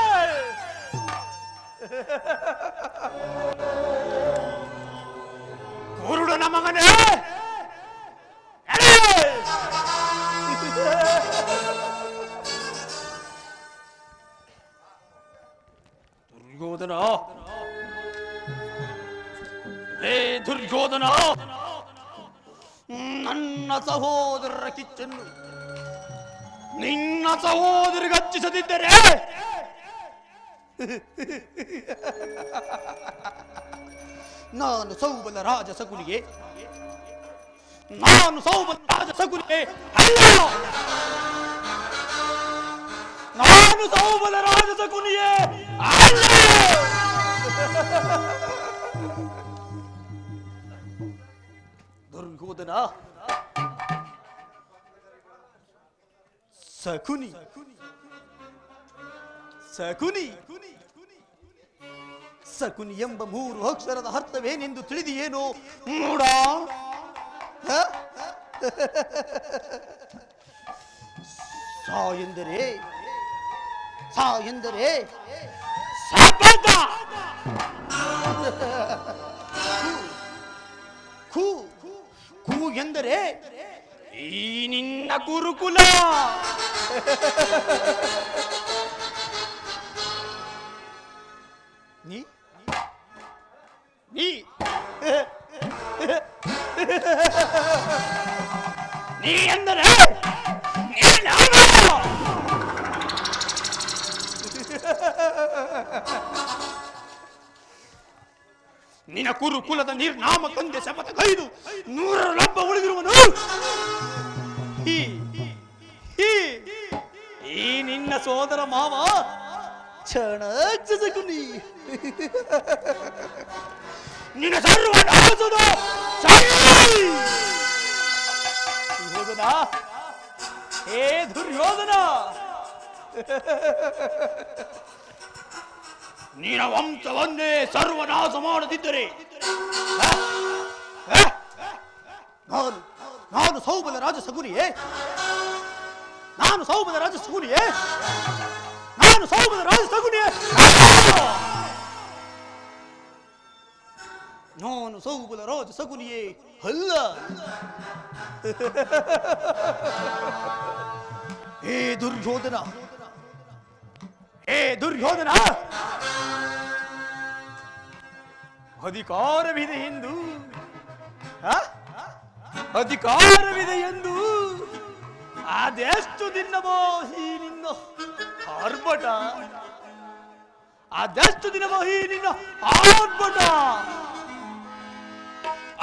ಕುರುಡನ ಮಗನೇ ಹಡೆ ದುರ್ಯೋಧನ ಹೇ ದುರ್ಯೋಧನ ನನ್ನ ಸಹೋದರರ ಕಿಚ್ಚನ್ನು ನಿನ್ನ ಸಹೋದರಿಗೆ ಹಚ್ಚಿಸದಿದ್ದರೆ ನಾನು ಸೌಬಲ ರಾಜ ಸಗುನಿಗೆ ಅಲ್ಲ ನಾನು ಸೌಬಲ ರಾಜ ಸಗುನಿಯೇ ಅಲ್ಲ ದುರ್ಯೋಧನ ಸಕುನಿ ಸಕುನಿ ಸಕುನಿ ಎಂಬ 3 ಅಕ್ಷರದ ಅರ್ಥವೇನೆಂದು ತಿಳಿದಿಯೇನೋ ಮೂಡ ಸಾ ಎಂದರೆ ಸಪದ ಖೂ ಖೂ ಎಂದರೆ ಈ ನಿನ್ನ ಗುರುಕುಲ ನೀ ನೀ ನೀ ಎಂದರೆ ನಿನ್ನ ಕುರುಕುಲದ ನಿರ್ನಾಮ ತಂದೆ ಶಪಥ ಕೈದು 100ರೊಬ್ಬ ಉಳಿದಿರುವನು ಈ ನಿನ್ನ ಸೋದರ ಮಾವ ಕ್ಷಣ ಸಕುನಿ ನಿನ್ನ ಸರ್ವನಾಶದ ದುರ್ಯೋಧನ ಹೇ ದುರ್ಯೋಧನ ನಿನ್ನ ವಂಶವನ್ನೇ ಸರ್ವನಾಶ ಮಾಡದಿದ್ದರೆ ನಾನು ಸೌಬಲ ರಾಜ ಸಗುನಿಯೇ ನಾನು ಸೌಬಲ ರಾಜ ಸಗುನಿಯೇ ನಾನು ಸೌಬಲ ರಾಜ ಸಗುನಿಯೇ ಅಲ್ಲ ಹೇ ದುರ್ಯೋಧನ ಅಧಿಕಾರವಿದೆ ಎಂದು ಅದೆಷ್ಟು ದಿನವೋ ಈ ನಿನ್ನ ಆರ್ಭಟ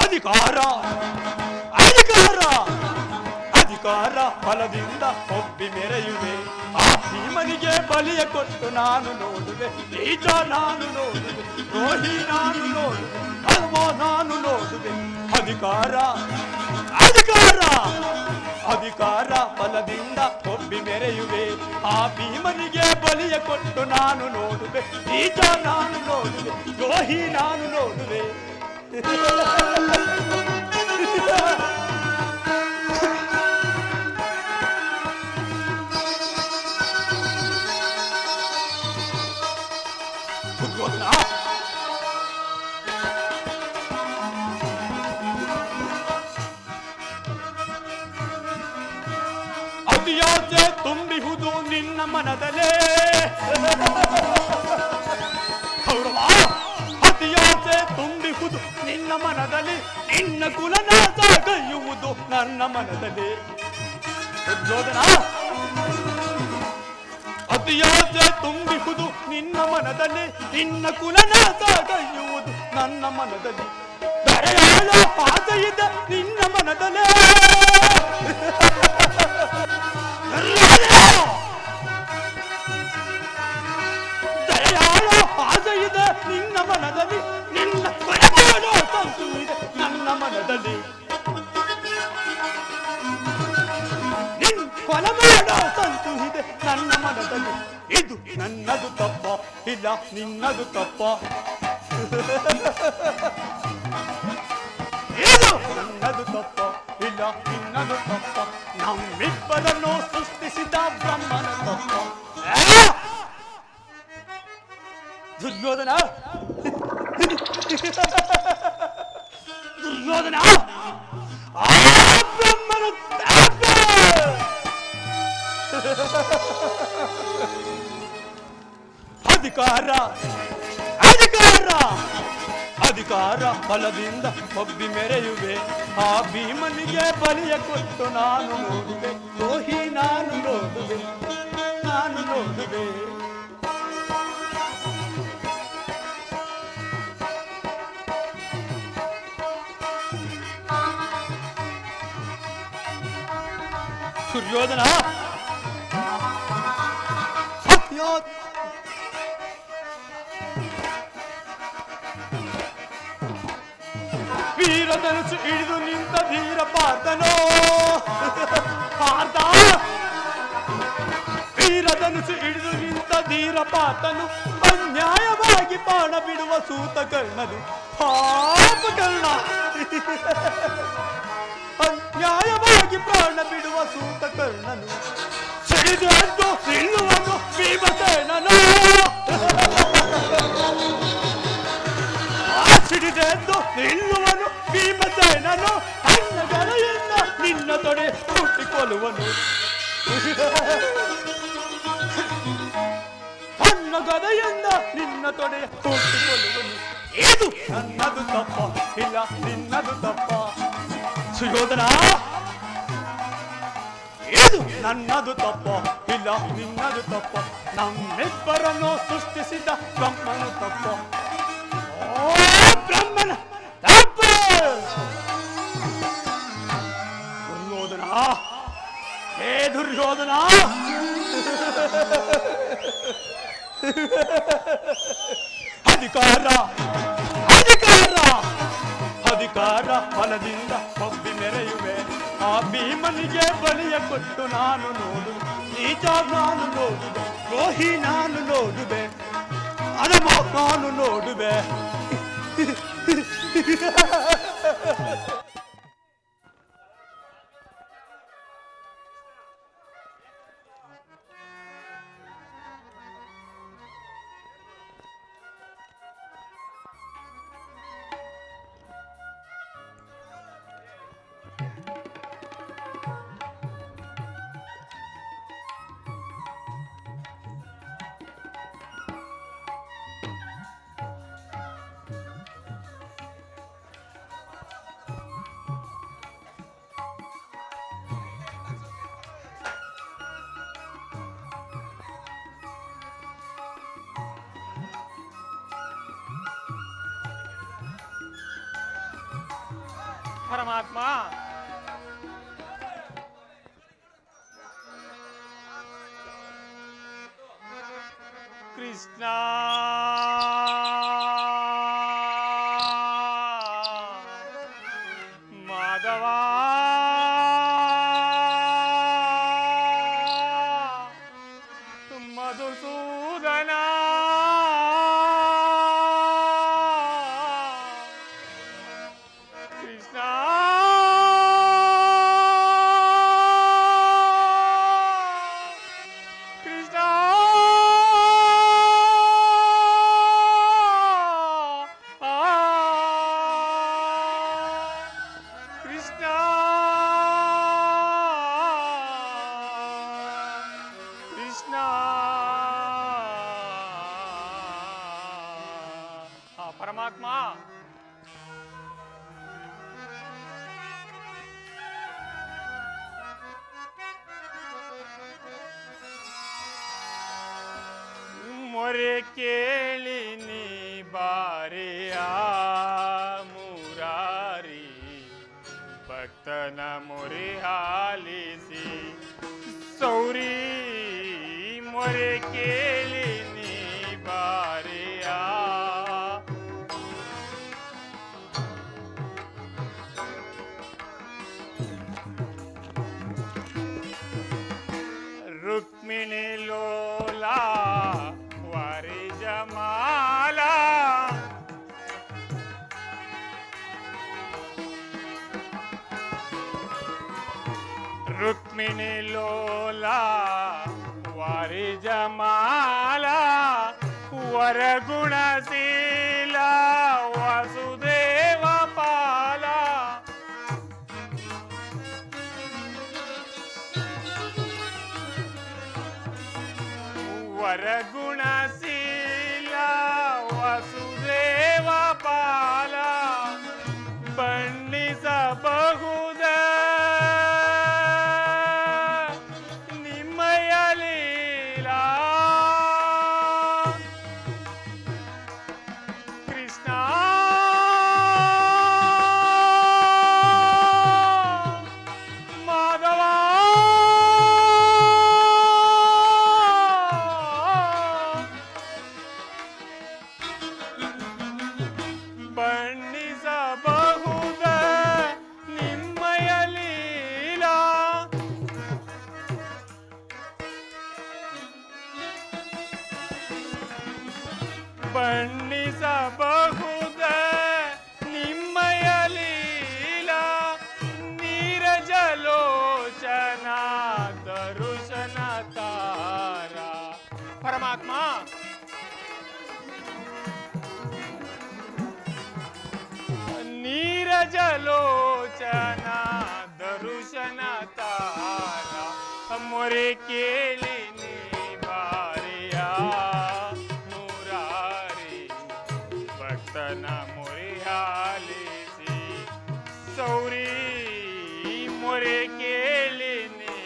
ಅಧಿಕಾರ ಫಲದಿಂದ ಒಪ್ಪಿ ಮೆರೆಯುವೆ ಆ ಭೀಮನಿಗೆ ಬಲಿಯ ಕೊಟ್ಟು ನಾನು ನೋಡುವೆ ನೀಚ ನಾನು ನೋಡುವೆ ದ್ರೋಹಿ ನಾನು ನೋಡುವೆ ಅಲ್ವ ನಾನು ನೋಡುವೆ ಅಧಿಕಾರ ಫಲದಿಂದ ಒಪ್ಪಿ ಮೆರೆಯುವೆ ಆ ಭೀಮನಿಗೆ ಬಲಿಯ ಕೊಟ್ಟು ನಾನು ನೋಡುವೆ ನೀಚ ನಾನು ನೋಡುವೆ ದ್ರೋಹಿ ನಾನು ನೋಡುವೆ ಅತಿಯಾಸೆ ತುಂಬಿಹುದು ನಿನ್ನ ಮನದಲ್ಲೇ ಕೌರವ ಅತಿಯಾಸೆ ತುಂಬಿಹುದು ನಿನ್ನ ಮನದಲ್ಲಿ ನಿನ್ನ ಕುಲನಾಶ ಕೈಯುವುದು ನನ್ನ ಮನದಲ್ಲಿ ದುರ್ಯೋಧನ ಅತಿಯಾಸೆ ತುಂಬಿಹುದು ನಿನ್ನ ಮನದಲ್ಲಿ ನಿನ್ನ ಕುಲನಾಶ ಕೈಯುವುದು ನನ್ನ ಮನದಲ್ಲಿ ದಯೆಯಾಳ ಆಸೆಯಿದ ನಿನ್ನ ಮನದಲ್ಲೇ ದಯೆಯಾಳ ಆಸೆಯಿದ ನಿನ್ನ ಮನದಲ್ಲಿ ನಿನ್ನ ಕೊನೆಮಾಡೋ ಸಂತು ಇದೆ ನನ್ನ ಮನದಲ್ಲಿ ಕೊಲೆ ಮಾಡೋ ಸಂತು ಇದೆ ನನ್ನ ಮನದಲ್ಲಿ ಇದು ನನ್ನದು ತಪ್ಪ ಇಲ್ಲ ನಿನ್ನದು ತಪ್ಪ ಇದು ನನ್ನದು ತಪ್ಪ ಇಲ್ಲ ನಿನ್ನದು ತಪ್ಪ ನಮ್ಮಿಬ್ಬರನ್ನು ಸೃಷ್ಟಿಸಿದ ಬ್ರಹ್ಮನ ತಪ್ಪ ದುರ್ಯೋಧನ ದುರ್ಯೋಧನ ಆ ಬ್ರಹ್ಮನ ತಪ್ಪ ಅಧಿಕಾರ ಅಧಿಕಾರ ಅಧಿಕಾರ ಬಲದಿಂದ ಒಬ್ಬಿ ಮೆರೆಯುವೆ ಆ ಭೀಮನಿಗೆ ಬಲಿಯ ಕೊಟ್ಟು ನಾನು ನೋಡುವೆ ದ್ರೋಹಿ ನಾನು ನೋಡುವೆ ನಾನು ನೋಡುವೆ ದುರ್ಯೋಧನ ವೀರಧನುಸು ಹಿಡಿದು ನಿಂತ ಧೀರ ಪಾರ್ಥನೋ ಪಾರ್ಥ ವೀರಧನುಸು ಹಿಡಿದು ನಿಂತ ಧೀರ ಪಾರ್ಥನು ಅನ್ಯಾಯವಾಗಿ ಪ್ರಾಣ ಬಿಡುವ ಸೂತ ಕರ್ಣನು ಪಾಪ ಕರ್ಣ ಅನ್ಯಾಯವಾಗಿ ಪ್ರಾಣ ಬಿಡುವ ಸೂತ ಕರ್ಣನು ಸಿಡಿದು ಎಂದು ನಿಲ್ಲುವನು ಭೀಮಸೇನನು ಸಿಡಿದೆಂದು ನಿಲ್ಲುವನು ಭೀಮಸೇನನು ತನ್ನ ಗಲೆಯಿಂದ ನಿನ್ನ ತೊಡೆ ಹುಟ್ಟಿಕೊಳ್ಳುವನು ತನ್ನ ಗದೆಯಿಂದ ನಿನ್ನ ತೊಡೆ ಹುಟ್ಟಿಕೊಳ್ಳುವನು ಇದು ನನ್ನದು ತಪ್ಪ ಇಲ್ಲ ನಿನ್ನದು ತಪ್ಪ ಸುಯೋಧನ ಇದು ನನ್ನದು ತಪ್ಪ ಇಲ್ಲ ನಿನ್ನದು ತಪ್ಪ ನಮ್ಮಿಬ್ಬರನ್ನು ಸೃಷ್ಟಿಸಿದ ಬ್ರಹ್ಮನು ತಪ್ಪ ಬ್ರಹ್ಮನ ತಪ್ಪ ದುರ್ಯೋಧನ ಹೇ ದುರ್ಯೋಧನ ಅಧಿಕಾರ ಅಧಿಕಾರ ಅಧಿಕಾರ ಫಲದಿಂದ ಒಬ್ಬಿ ಮೆರೆಯುವೆ ಆ ಭೀಮನಿಗೆ ಬಲಿಯ ಕೊಟ್ಟು ನಾನು ನೋಡು ನೀಚ ನಾನು ನೋಡುವೆ ದ್ರೋಹಿ ನಾನು ನೋಡುವೆ ಅನಮ ನಾನು ನೋಡುವೆ ಪರಮಾತ್ಮ ಕೃಷ್ಣ ಮಾಧವ ಮಧುಸೂದನ ಕೃಷ್ಣ ಕೃಷ್ಣ ಕೃಷ್ಣ ಕೃಷ್ಣ ಪರಮಾತ್ಮ ಮೊರೆ ಕೇಳಿ ನೀ ಬಾರಿಯ ಮುರಾರಿ ಆಲಿಸಿ ಸೌರಿ ಮೊರೆ ಕೇಳಿ ನೀ ಬಾರೆಯ ರುಕ್ಮಿಣಿ ಲೋಲಾ ವಾರಿ ಜಮಾಲ ರುಕ್ಮಿಣಿ ಲೋಲಾ ವಾರಿ ಜಮಾಲ ವರಗುಣಶೀಲ ವಸುದೇವ ಪಾಲ ವರಗುಣಶೀಲ ವಸುದೇವ ಪಾಲ ಬಣ್ಣಿಸಬಹುದ ನಿಮ್ಮಯ ಲೀಲಾ ಕೃಷ್ಣ ಮಾಧವ ಬಣ್ಣಿಸಬಹುದ ನಿಮ್ಮಯ ಲೀಲಾ ಬಣ್ಣಿಸಬಹುದ ನಿಮ್ಮಯ ಲೀಲಾ ನೀರಜಲೋಚನ ದರುಶನ ತಾರ ಪರಮಾತ್ಮ ನೀರಜಲೋಚನ ದರುಶನ ತಾರ ಮೊರೆ ಕೇಳಿ ನೀ ಬಾರೆಯ ಮುರಾರಿ ಭಕ್ತನ ಮೊರೆ ಆಲಿಸಿ ಸೌರಿ ಮೊರೆ ಕೇಳಿ ನೀ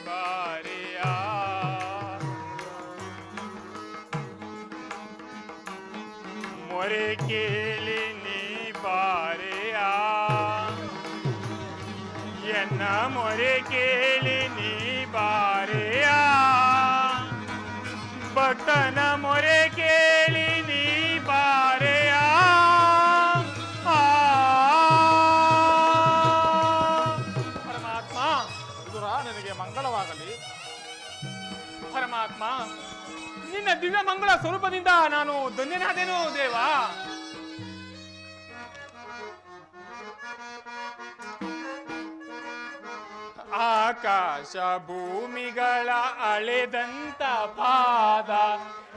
ಬಾರೆಯ ಮೊರೆ ಕೇಳಿ ನೀ ಬಾರೆಯ ಎನ್ನ ಮೊರೆ ಕೇಳಿ ನೀ ಬಾರೆಯ ಭಕ್ತನ ಮೊರೆ ಕೇಳಿ ನೀ ಬಾರೆಯ ಪರಮಾತ್ಮ ನನಗೆ ಮಂಗಳವಾಗಲಿ. ಪರಮಾತ್ಮ ನಿನ್ನ ದಿವ್ಯ ಮಂಗಳ ಸ್ವರೂಪದಿಂದ ನಾನು ಧನ್ಯನಾದೇನು ದೇವಾ. ಆಕಾಶ ಭೂಮಿಗಳ ಅಳೆದಂತ ಪಾದ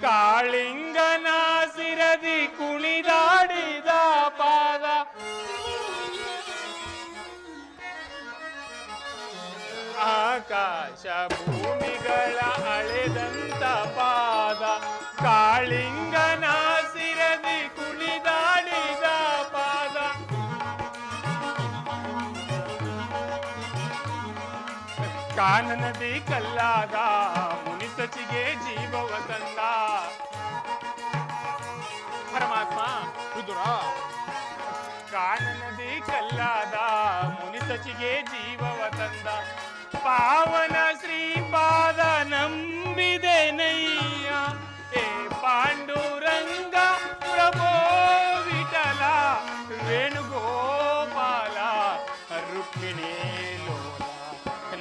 ಕಾಳಿಂಗನ ಸಿರದಿ ಕುಣಿದಾಡಿದ ಪಾದ ಆಕಾಶ ಭೂಮಿಗಳ ಅಳೆದಂತ ಪಾದ ಕಾಳಿಂಗನ ಸಿರದಿ ಕುಣಿದಾಡಿದ ಪಾದ ಕಾನನದಿ ಕಲ್ಲಾದ ಮುನಿಸಚಿಗೆ ಜೀವವ ತಂದ ಪರಮಾತ್ಮ ವಿದುರ ಕಾನನದಿ ಕಲ್ಲಾದ ಮುನಿಸಚಿಗೆ ಜೀವವ ತಂದ ಪಾವನ ಶ್ರೀಪಾದ ನಂಬಿದೆ ನಯ್ಯ ಏ ಪಾಂಡುರಂಗ ಪ್ರಭೋ ವಿಠಲ ವೇಣುಗೋಪಾಲ ರುಕ್ಮಿಣಿ ಲೋಲ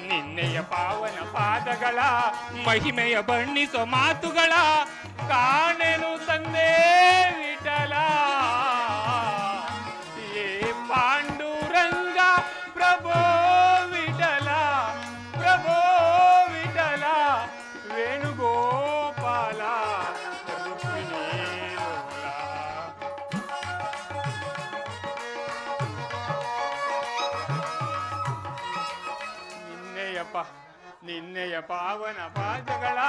ನಿನ್ನೆಯ ಪಾವನ ಪಾದಗಳ ಮಹಿಮೆಯ ಬಣ್ಣಿಸೋ ಮಾತುಗಳ ಕಾಣೆನು ತಂದೆ ವಿಠಲ ಏ ಪಾಂಡುರಂಗ ಪ್ರಭೋ ವಿಠಲ ಪ್ರಭೋ ವಿಠಲ ವೇಣುಗೋಪಾಲ ರುಕ್ಮಿಣಿ ಲೋಲ ನಿನ್ನೆಯ ಪಾವನ ಪಾದಗಳ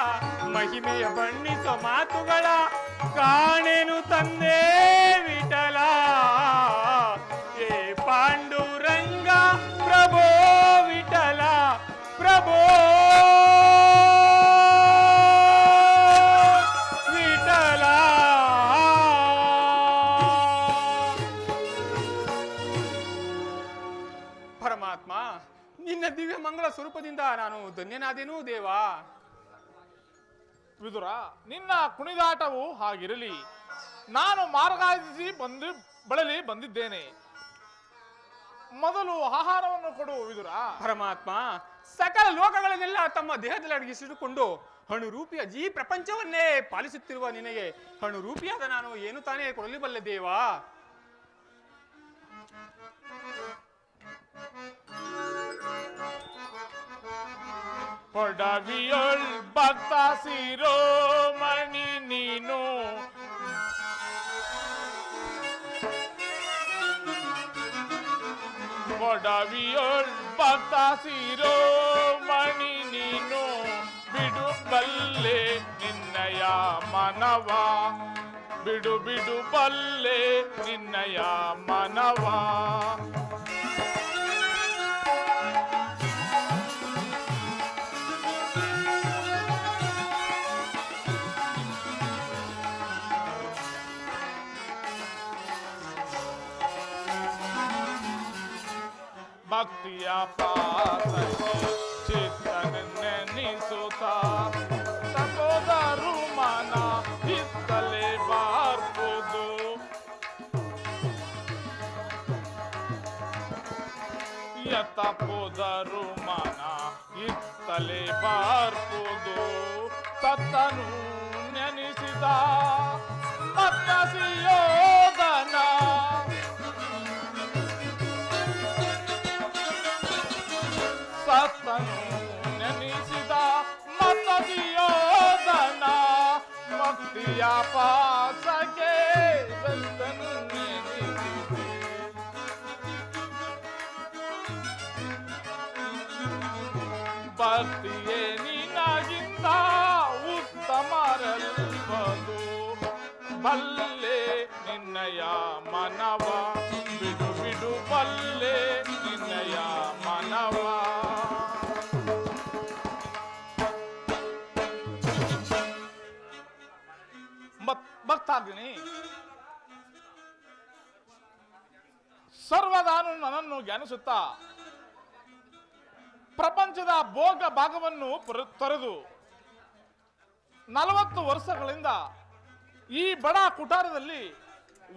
ಮಹಿಮೆಯ ಬಣ್ಣಿಸೋ ಮಾತುಗಳ ಕಾಣೆನು ತಂದೆ ವಿಠಲ ಏ ಪಾಂಡುರಂಗ ಪ್ರಭೋ ವಿಠಲ ಪ್ರಭೋ ವಿಠಲ ಪರಮಾತ್ಮ ನಿನ್ನ ದಿವ್ಯ ಮಂಗಳ ಸ್ವರೂಪದಿಂದ ನಾನು ಧನ್ಯನಾದೇನೂ ದೇವ. ವಿದುರ, ನಿನ್ನ ಕುಣಿದಾಟವು ಹಾಗಿರಲಿ. ನಾನು ಮಾರ್ಗಾದಿಸಿ ಬಳಲಿ ಬಂದಿದ್ದೇನೆ. ಮೊದಲು ಆಹಾರವನ್ನು ಕೊಡು ವಿದುರ. ಪರಮಾತ್ಮ, ಸಕಲ ಲೋಕಗಳನ್ನೆಲ್ಲ ತಮ್ಮ ದೇಹದಲ್ಲಿ ಅಡಗಿಸಿಟ್ಟುಕೊಂಡು ಅಣುರೂಪಿಯ ಈ ಪ್ರಪಂಚವನ್ನೇ ಪಾಲಿಸುತ್ತಿರುವ ನಿನಗೆ ಅಣುರೂಪಿಯಾದ ನಾನು ಏನು ತಾನೇ ಕೊಡಲಿಬಲ್ಲೆ ದೇವ? ಪೊಡವಿಯೊಳ್ ಭಕ್ತ ಶಿರೋಮಣಿ ನೀನು, ಪೊಡವಿಯೊಳ್ ಭಕ್ತ ಶಿರೋಮಣಿ ನೀನು, ಬಿಡು ಬಲ್ಲೆ ನಿನ್ನಯ ಮನವ, ಬಿಡು ಬಿಡು ಬಲ್ಲೆ ನಿನ್ನಯ ಮನವ. ಭಕ್ತಿಯ ಪಾತಕ್ಕೆ ಚಿತ್ತನೆನಿಸುತ್ತ ತಗೋದರು ಮನ ಇತ್ತಲೇ ಬಾರ್ಬೋದು. ಎತ್ತಪೋದರು ಮನ ಇತ್ತಲೇ ಬಾರ್ಬೋದು. ಸತ್ತನು ನೆನೆಸಿದ ಮತ್ತಸಿಯೋದನ, ಸತ್ತನು ನೆನೆಸಿದ ಮತ್ತದಿಯೋದನ, ಭಕ್ತಿಯ ಪಾಸಗೆ ಬೆತ್ತನು ನೆನೆಸಿದೆ. ಭಕ್ತಿಯೇ ನಿನಗಿಂತ ಉತ್ತಮರಲ್ಬದು, ಬಲ್ಲೆ ನಿನ್ನಯ ಮನವ, ಬಿಡು ಬಿಡು ಬಲ್ಲೆ ನಿನ್ನಯ ಮನವ. ಭಕ್ತಾಗ್ನಿ, ಸರ್ವದಾನು ನನ್ನನ್ನು ಜ್ಞಾನಿಸುತ್ತಾ ಪ್ರಪಂಚದ ಭೋಗ ಭಾಗವನ್ನು ತೊರೆದು 40 ವರ್ಷಗಳಿಂದ ಈ ಬಡ ಕುಟಾರದಲ್ಲಿ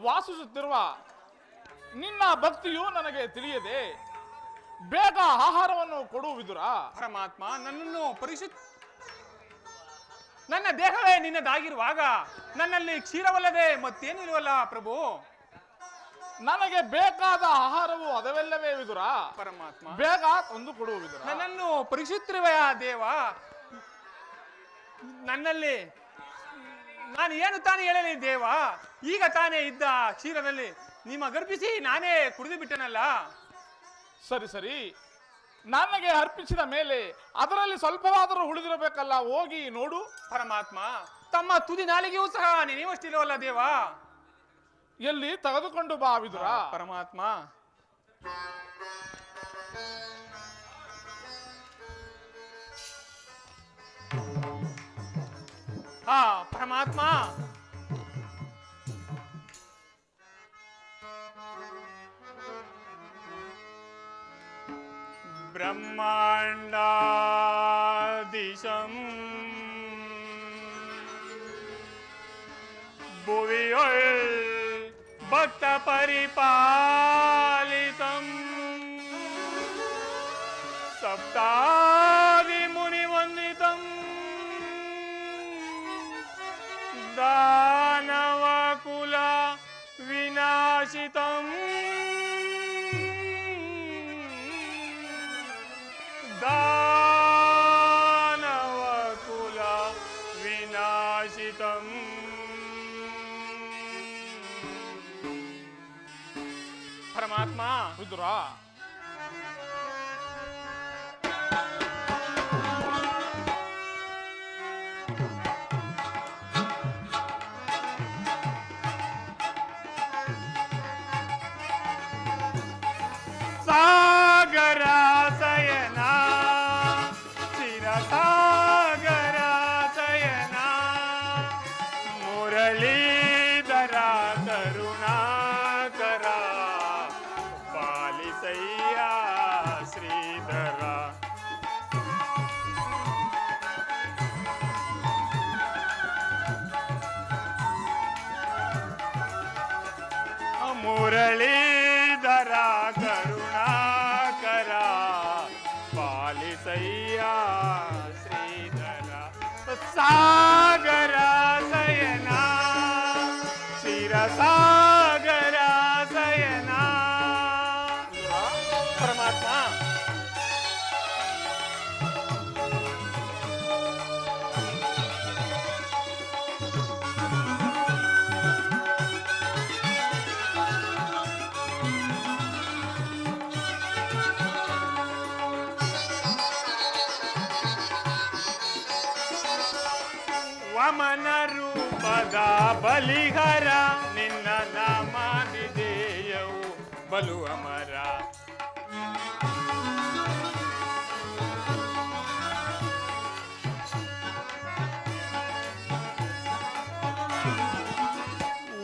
ವಾಸಿಸುತ್ತಿರುವ ನಿನ್ನ ಭಕ್ತಿಯು ನನಗೆ ತಿಳಿಯದೆ ಬೇಗ ಆಹಾರವನ್ನು ಕೊಡು ವಿದುರ. ಪರಮಾತ್ಮ, ನನ್ನನ್ನು ನನ್ನ ದೇಹವೇ ನಿನ್ನದಾಗಿರುವಾಗ ನನ್ನಲ್ಲಿ ಕ್ಷೀರವಲ್ಲದೆ ಮತ್ತೇನಿಲ್ವಲ್ಲ ಪ್ರಭು? ನನಗೆ ಬೇಕಾದ ಆಹಾರವು ಅದವೆಲ್ಲವೇ ವಿದುರ. ಪರಮಾತ್ಮ, ಬೇಗ ತಂದು ಕೊಡು ವಿದುರ. ನನ್ನನ್ನು ಪರೀಕ್ಷಿಸುತ್ತಿರುವೆಯ ದೇವ? ನನ್ನಲ್ಲಿ ನಾನು ಏನು ತಾನೇ ಹೇಳಲಿ ದೇವ? ಈಗ ತಾನೇ ಇದ್ದ ಕ್ಷೀರದಲ್ಲಿ ನಿಮ್ಮ ಗರ್ಭಿಸಿ ನಾನೇ ಕುಡಿದು ಬಿಟ್ಟನಲ್ಲ. ಸರಿ ಸರಿ, ನನಗೆ ಅರ್ಪಿಸಿದ ಮೇಲೆ ಅದರಲ್ಲಿ ಸ್ವಲ್ಪವಾದರೂ ಉಳಿದಿರಬೇಕಲ್ಲ, ಹೋಗಿ ನೋಡು. ಪರಮಾತ್ಮ, ತಮ್ಮ ತುದಿ ನಾಲಿಗೆಯೂ ಸಹ ನೆನೆಯುವಷ್ಟಿಲ್ಲವಲ್ಲ ದೇವ? ಎಲ್ಲಿ ತೆಗೆದುಕೊಂಡು ಬಾ ವಿದುರ. ಪರಮಾತ್ಮ, ಪರಮಾತ್ಮ, ಬ್ರಹ್ಮಾಂಡಾದಿಶಂ ಭುವಿಯೊಳ್ ಭಕ್ತ ಪರಿಪಾಲಿತಂ ಸಪ್ತಾದಿ ಮುನಿ ವಂದಿತಂ ದಾನವ ಕುಲ ವಿನಾಶಿತಂ ದಾನವ ಕುಲ ವಿನಾಶಿತಂ. ಪರಮಾತ್ಮ, ವಿದುರ, ಸಾಗರ ಸಯನ ಚಿರಸಾಗರ ಸಯನ ಮುರಳೀಧರ ಕರುಣಾಕರ ಪಾಲಿಸಯ್ಯ ಶ್ರೀಧರ ಸಾಗರ ಸಯನ ಕ್ಷೀರಸಾಗರ ಸಯನ ಪರಮಾತ್ಮ ವಮನ ರೂಪದ ಬಲಿಹರ ನಿನ್ನ ನಾಮಾದಿದೇಯವು ಬಲು ಅಮರ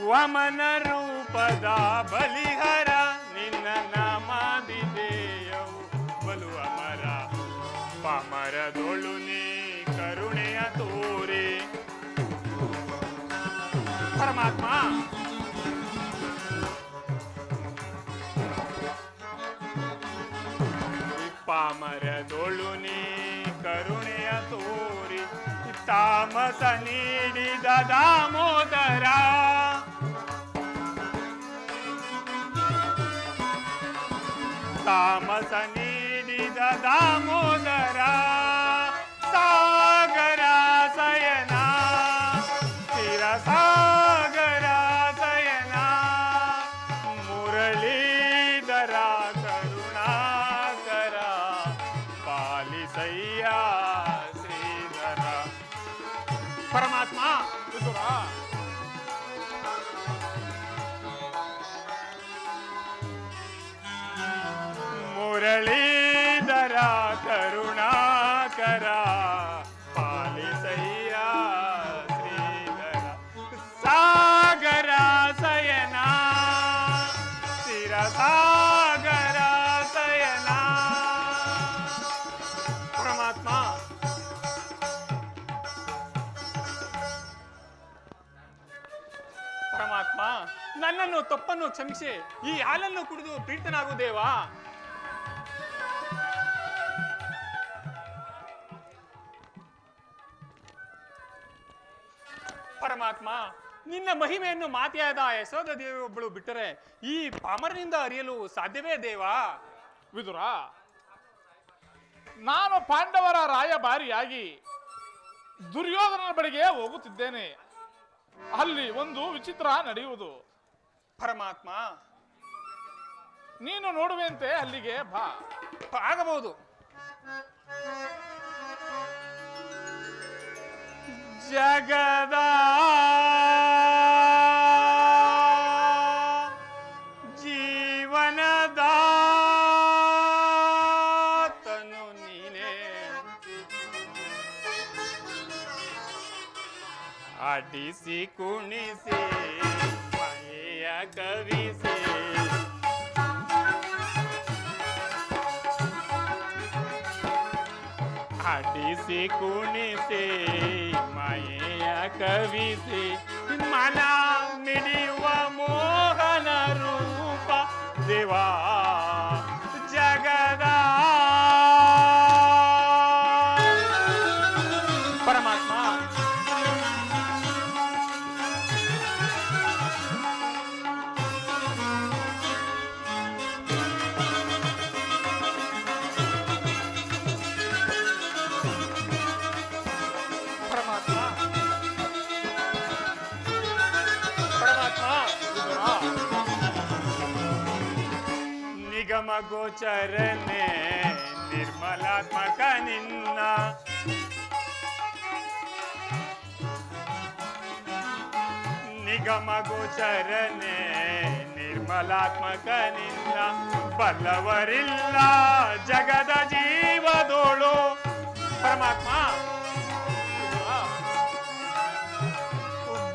ವಮನ ರೂಪದ ಬಲಿಹರ ನಿನ್ನ ನಾಮಾದಿದೇಯವು ಬಲು ಅಮರ ಪಾಮರದೊಳು ನೀ ಕರುಣೆಯ ತೋರೆ ಪರಮಾತ್ಮ ಪಾಮರದೊಳು ನೀ ಕರುಣೆಯ ತೋರಿ ತಾಮಸ ನೀಡಿದ ದಾಮೋದರ ತಾಮಸ ನೀಡಿದ ದಾಮೋದರ ಸಾಗರ ಸಯನ ಸಾಗರ ಸಯನ ಮುರಳೀಧರ ಕರುಣಾಕರ ಪಾಲಿಸಯ್ಯ ಶ್ರೀಧರ ಪರಮಾತ್ಮ ವಿದುರ ಮುರಳೀಧರ ಕರುಣಾಕರ ಪಾಲಿಸಯ್ಯ ಶ್ರೀಧರ ಸಾಗರ ಸಯನ ಶಿರಸಾಗರ ಸಯನ ಪರಮಾತ್ಮ ಪರಮಾತ್ಮ ನನ್ನನ್ನು ತಪ್ಪನ್ನು ಕ್ಷಮಿಸಿ ಈ ಹಾಲನ್ನು ಕುಡಿದು ಪ್ರೀತನಾಗು ದೇವಾ ಪರಮಾತ್ಮ ನಿನ್ನ ಮಹಿಮೆಯನ್ನು ಮಾತೆಯಾದ ಯಶೋಧ ದೇವಿಯೊಬ್ಬಳು ಬಿಟ್ಟರೆ ಈ ಪಾಮರನಿಂದ ಅರಿಯಲು ಸಾಧ್ಯವೇ ದೇವಾ ವಿದುರ ನಾನು ಪಾಂಡವರ ರಾಯಭಾರಿಯಾಗಿ ದುರ್ಯೋಧನನ ಬಳಿಗೆ ಹೋಗುತ್ತಿದ್ದೇನೆ. ಅಲ್ಲಿ ಒಂದು ವಿಚಿತ್ರ ನಡೆಯುವುದು. ಪರಮಾತ್ಮ ನೀನು ನೋಡುವಂತೆ ಅಲ್ಲಿಗೆ ಬಾ. ಆಗಬಹುದು. ಜಗದ ಜೀವನದ ತನು ನೀನೆ ಆಡಿಸಿ ಕುಣಿಸಿ ಮನೆಯ ಕವಿಸಿ ಆಡಿಸಿ ಕುಣಿಸಿ ಮಾಯೆಯ ಕವಿಸಿ ಮನ ಮಿಡಿಯುವ ಮೋಹನ ರೂಪ ದೇವಾ ಜಗದ ಪರಮಾತ್ಮ ನಿಗಮ ಗೋಚರನೆ ನಿರ್ಮಲಾತ್ಮಕ ನಿನ್ನ ನಿಗಮ ಗೋಚರನೆ ನಿರ್ಮಲಾತ್ಮಕ ನಿನ್ನ ಬಲ್ಲವರಿಲ್ಲ ಜಗದ ಜೀವದೋಳು ಪರಮಾತ್ಮ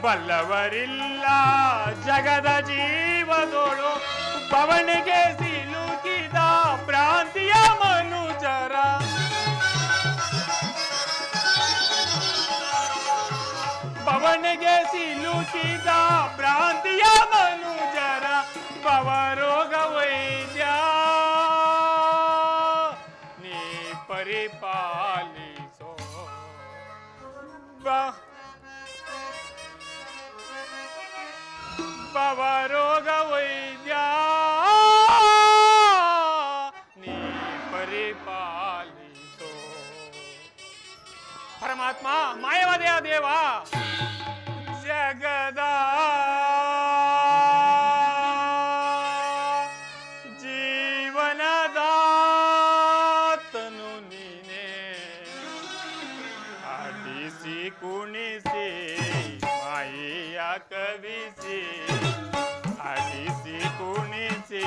ಬಲ್ಲವರಿಲ್ಲ ಜಗದ ಜೀವದೋಳು ಪವನಿಗೆ ಸಿಲುಕಿದ ಪ್ರಾಂತಿಯ ಮನುಜರ ಪವನಿಗೆ ಸಿಲುಕಿದ ಪ್ರಾಂತಿಯ ಮನುಜರ ಪವರೋಗ ವೈದ್ಯ ನೀ ಪರಿಪಾಲಿಸೋ ಭವರೋಗ ವೈದ್ಯ ನೀ ಪರಿಪಾಲಿಸೋ. ಪರಮಾತ್ಮ ಮಾಯವಾದೆಯ ದೇವ ಜಗದ ಜೀವನದಾತನು ನೀನೇ ಆಡಿಸಿ ಕುಣಿಸಿ ಮಾಯಿಯ ಕವಿಸಿ ಆಡಿಸಿ ಕುಣಿಸಿ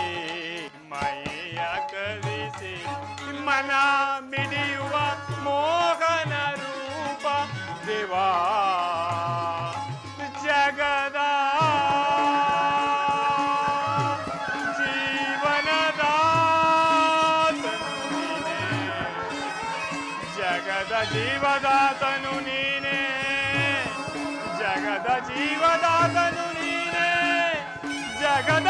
ಮಾಯಿಯ ಕವಿಸಿ ಮನ ಮಿಡಿಯುವ ಮೋಹನ ರೂಪ ದೇವಾ ಜಗದ ಜೀವದಾತನು ನೀನೇ ಜಗದ ಜೀವದಾತನು ನೀನೇ ಜಗದ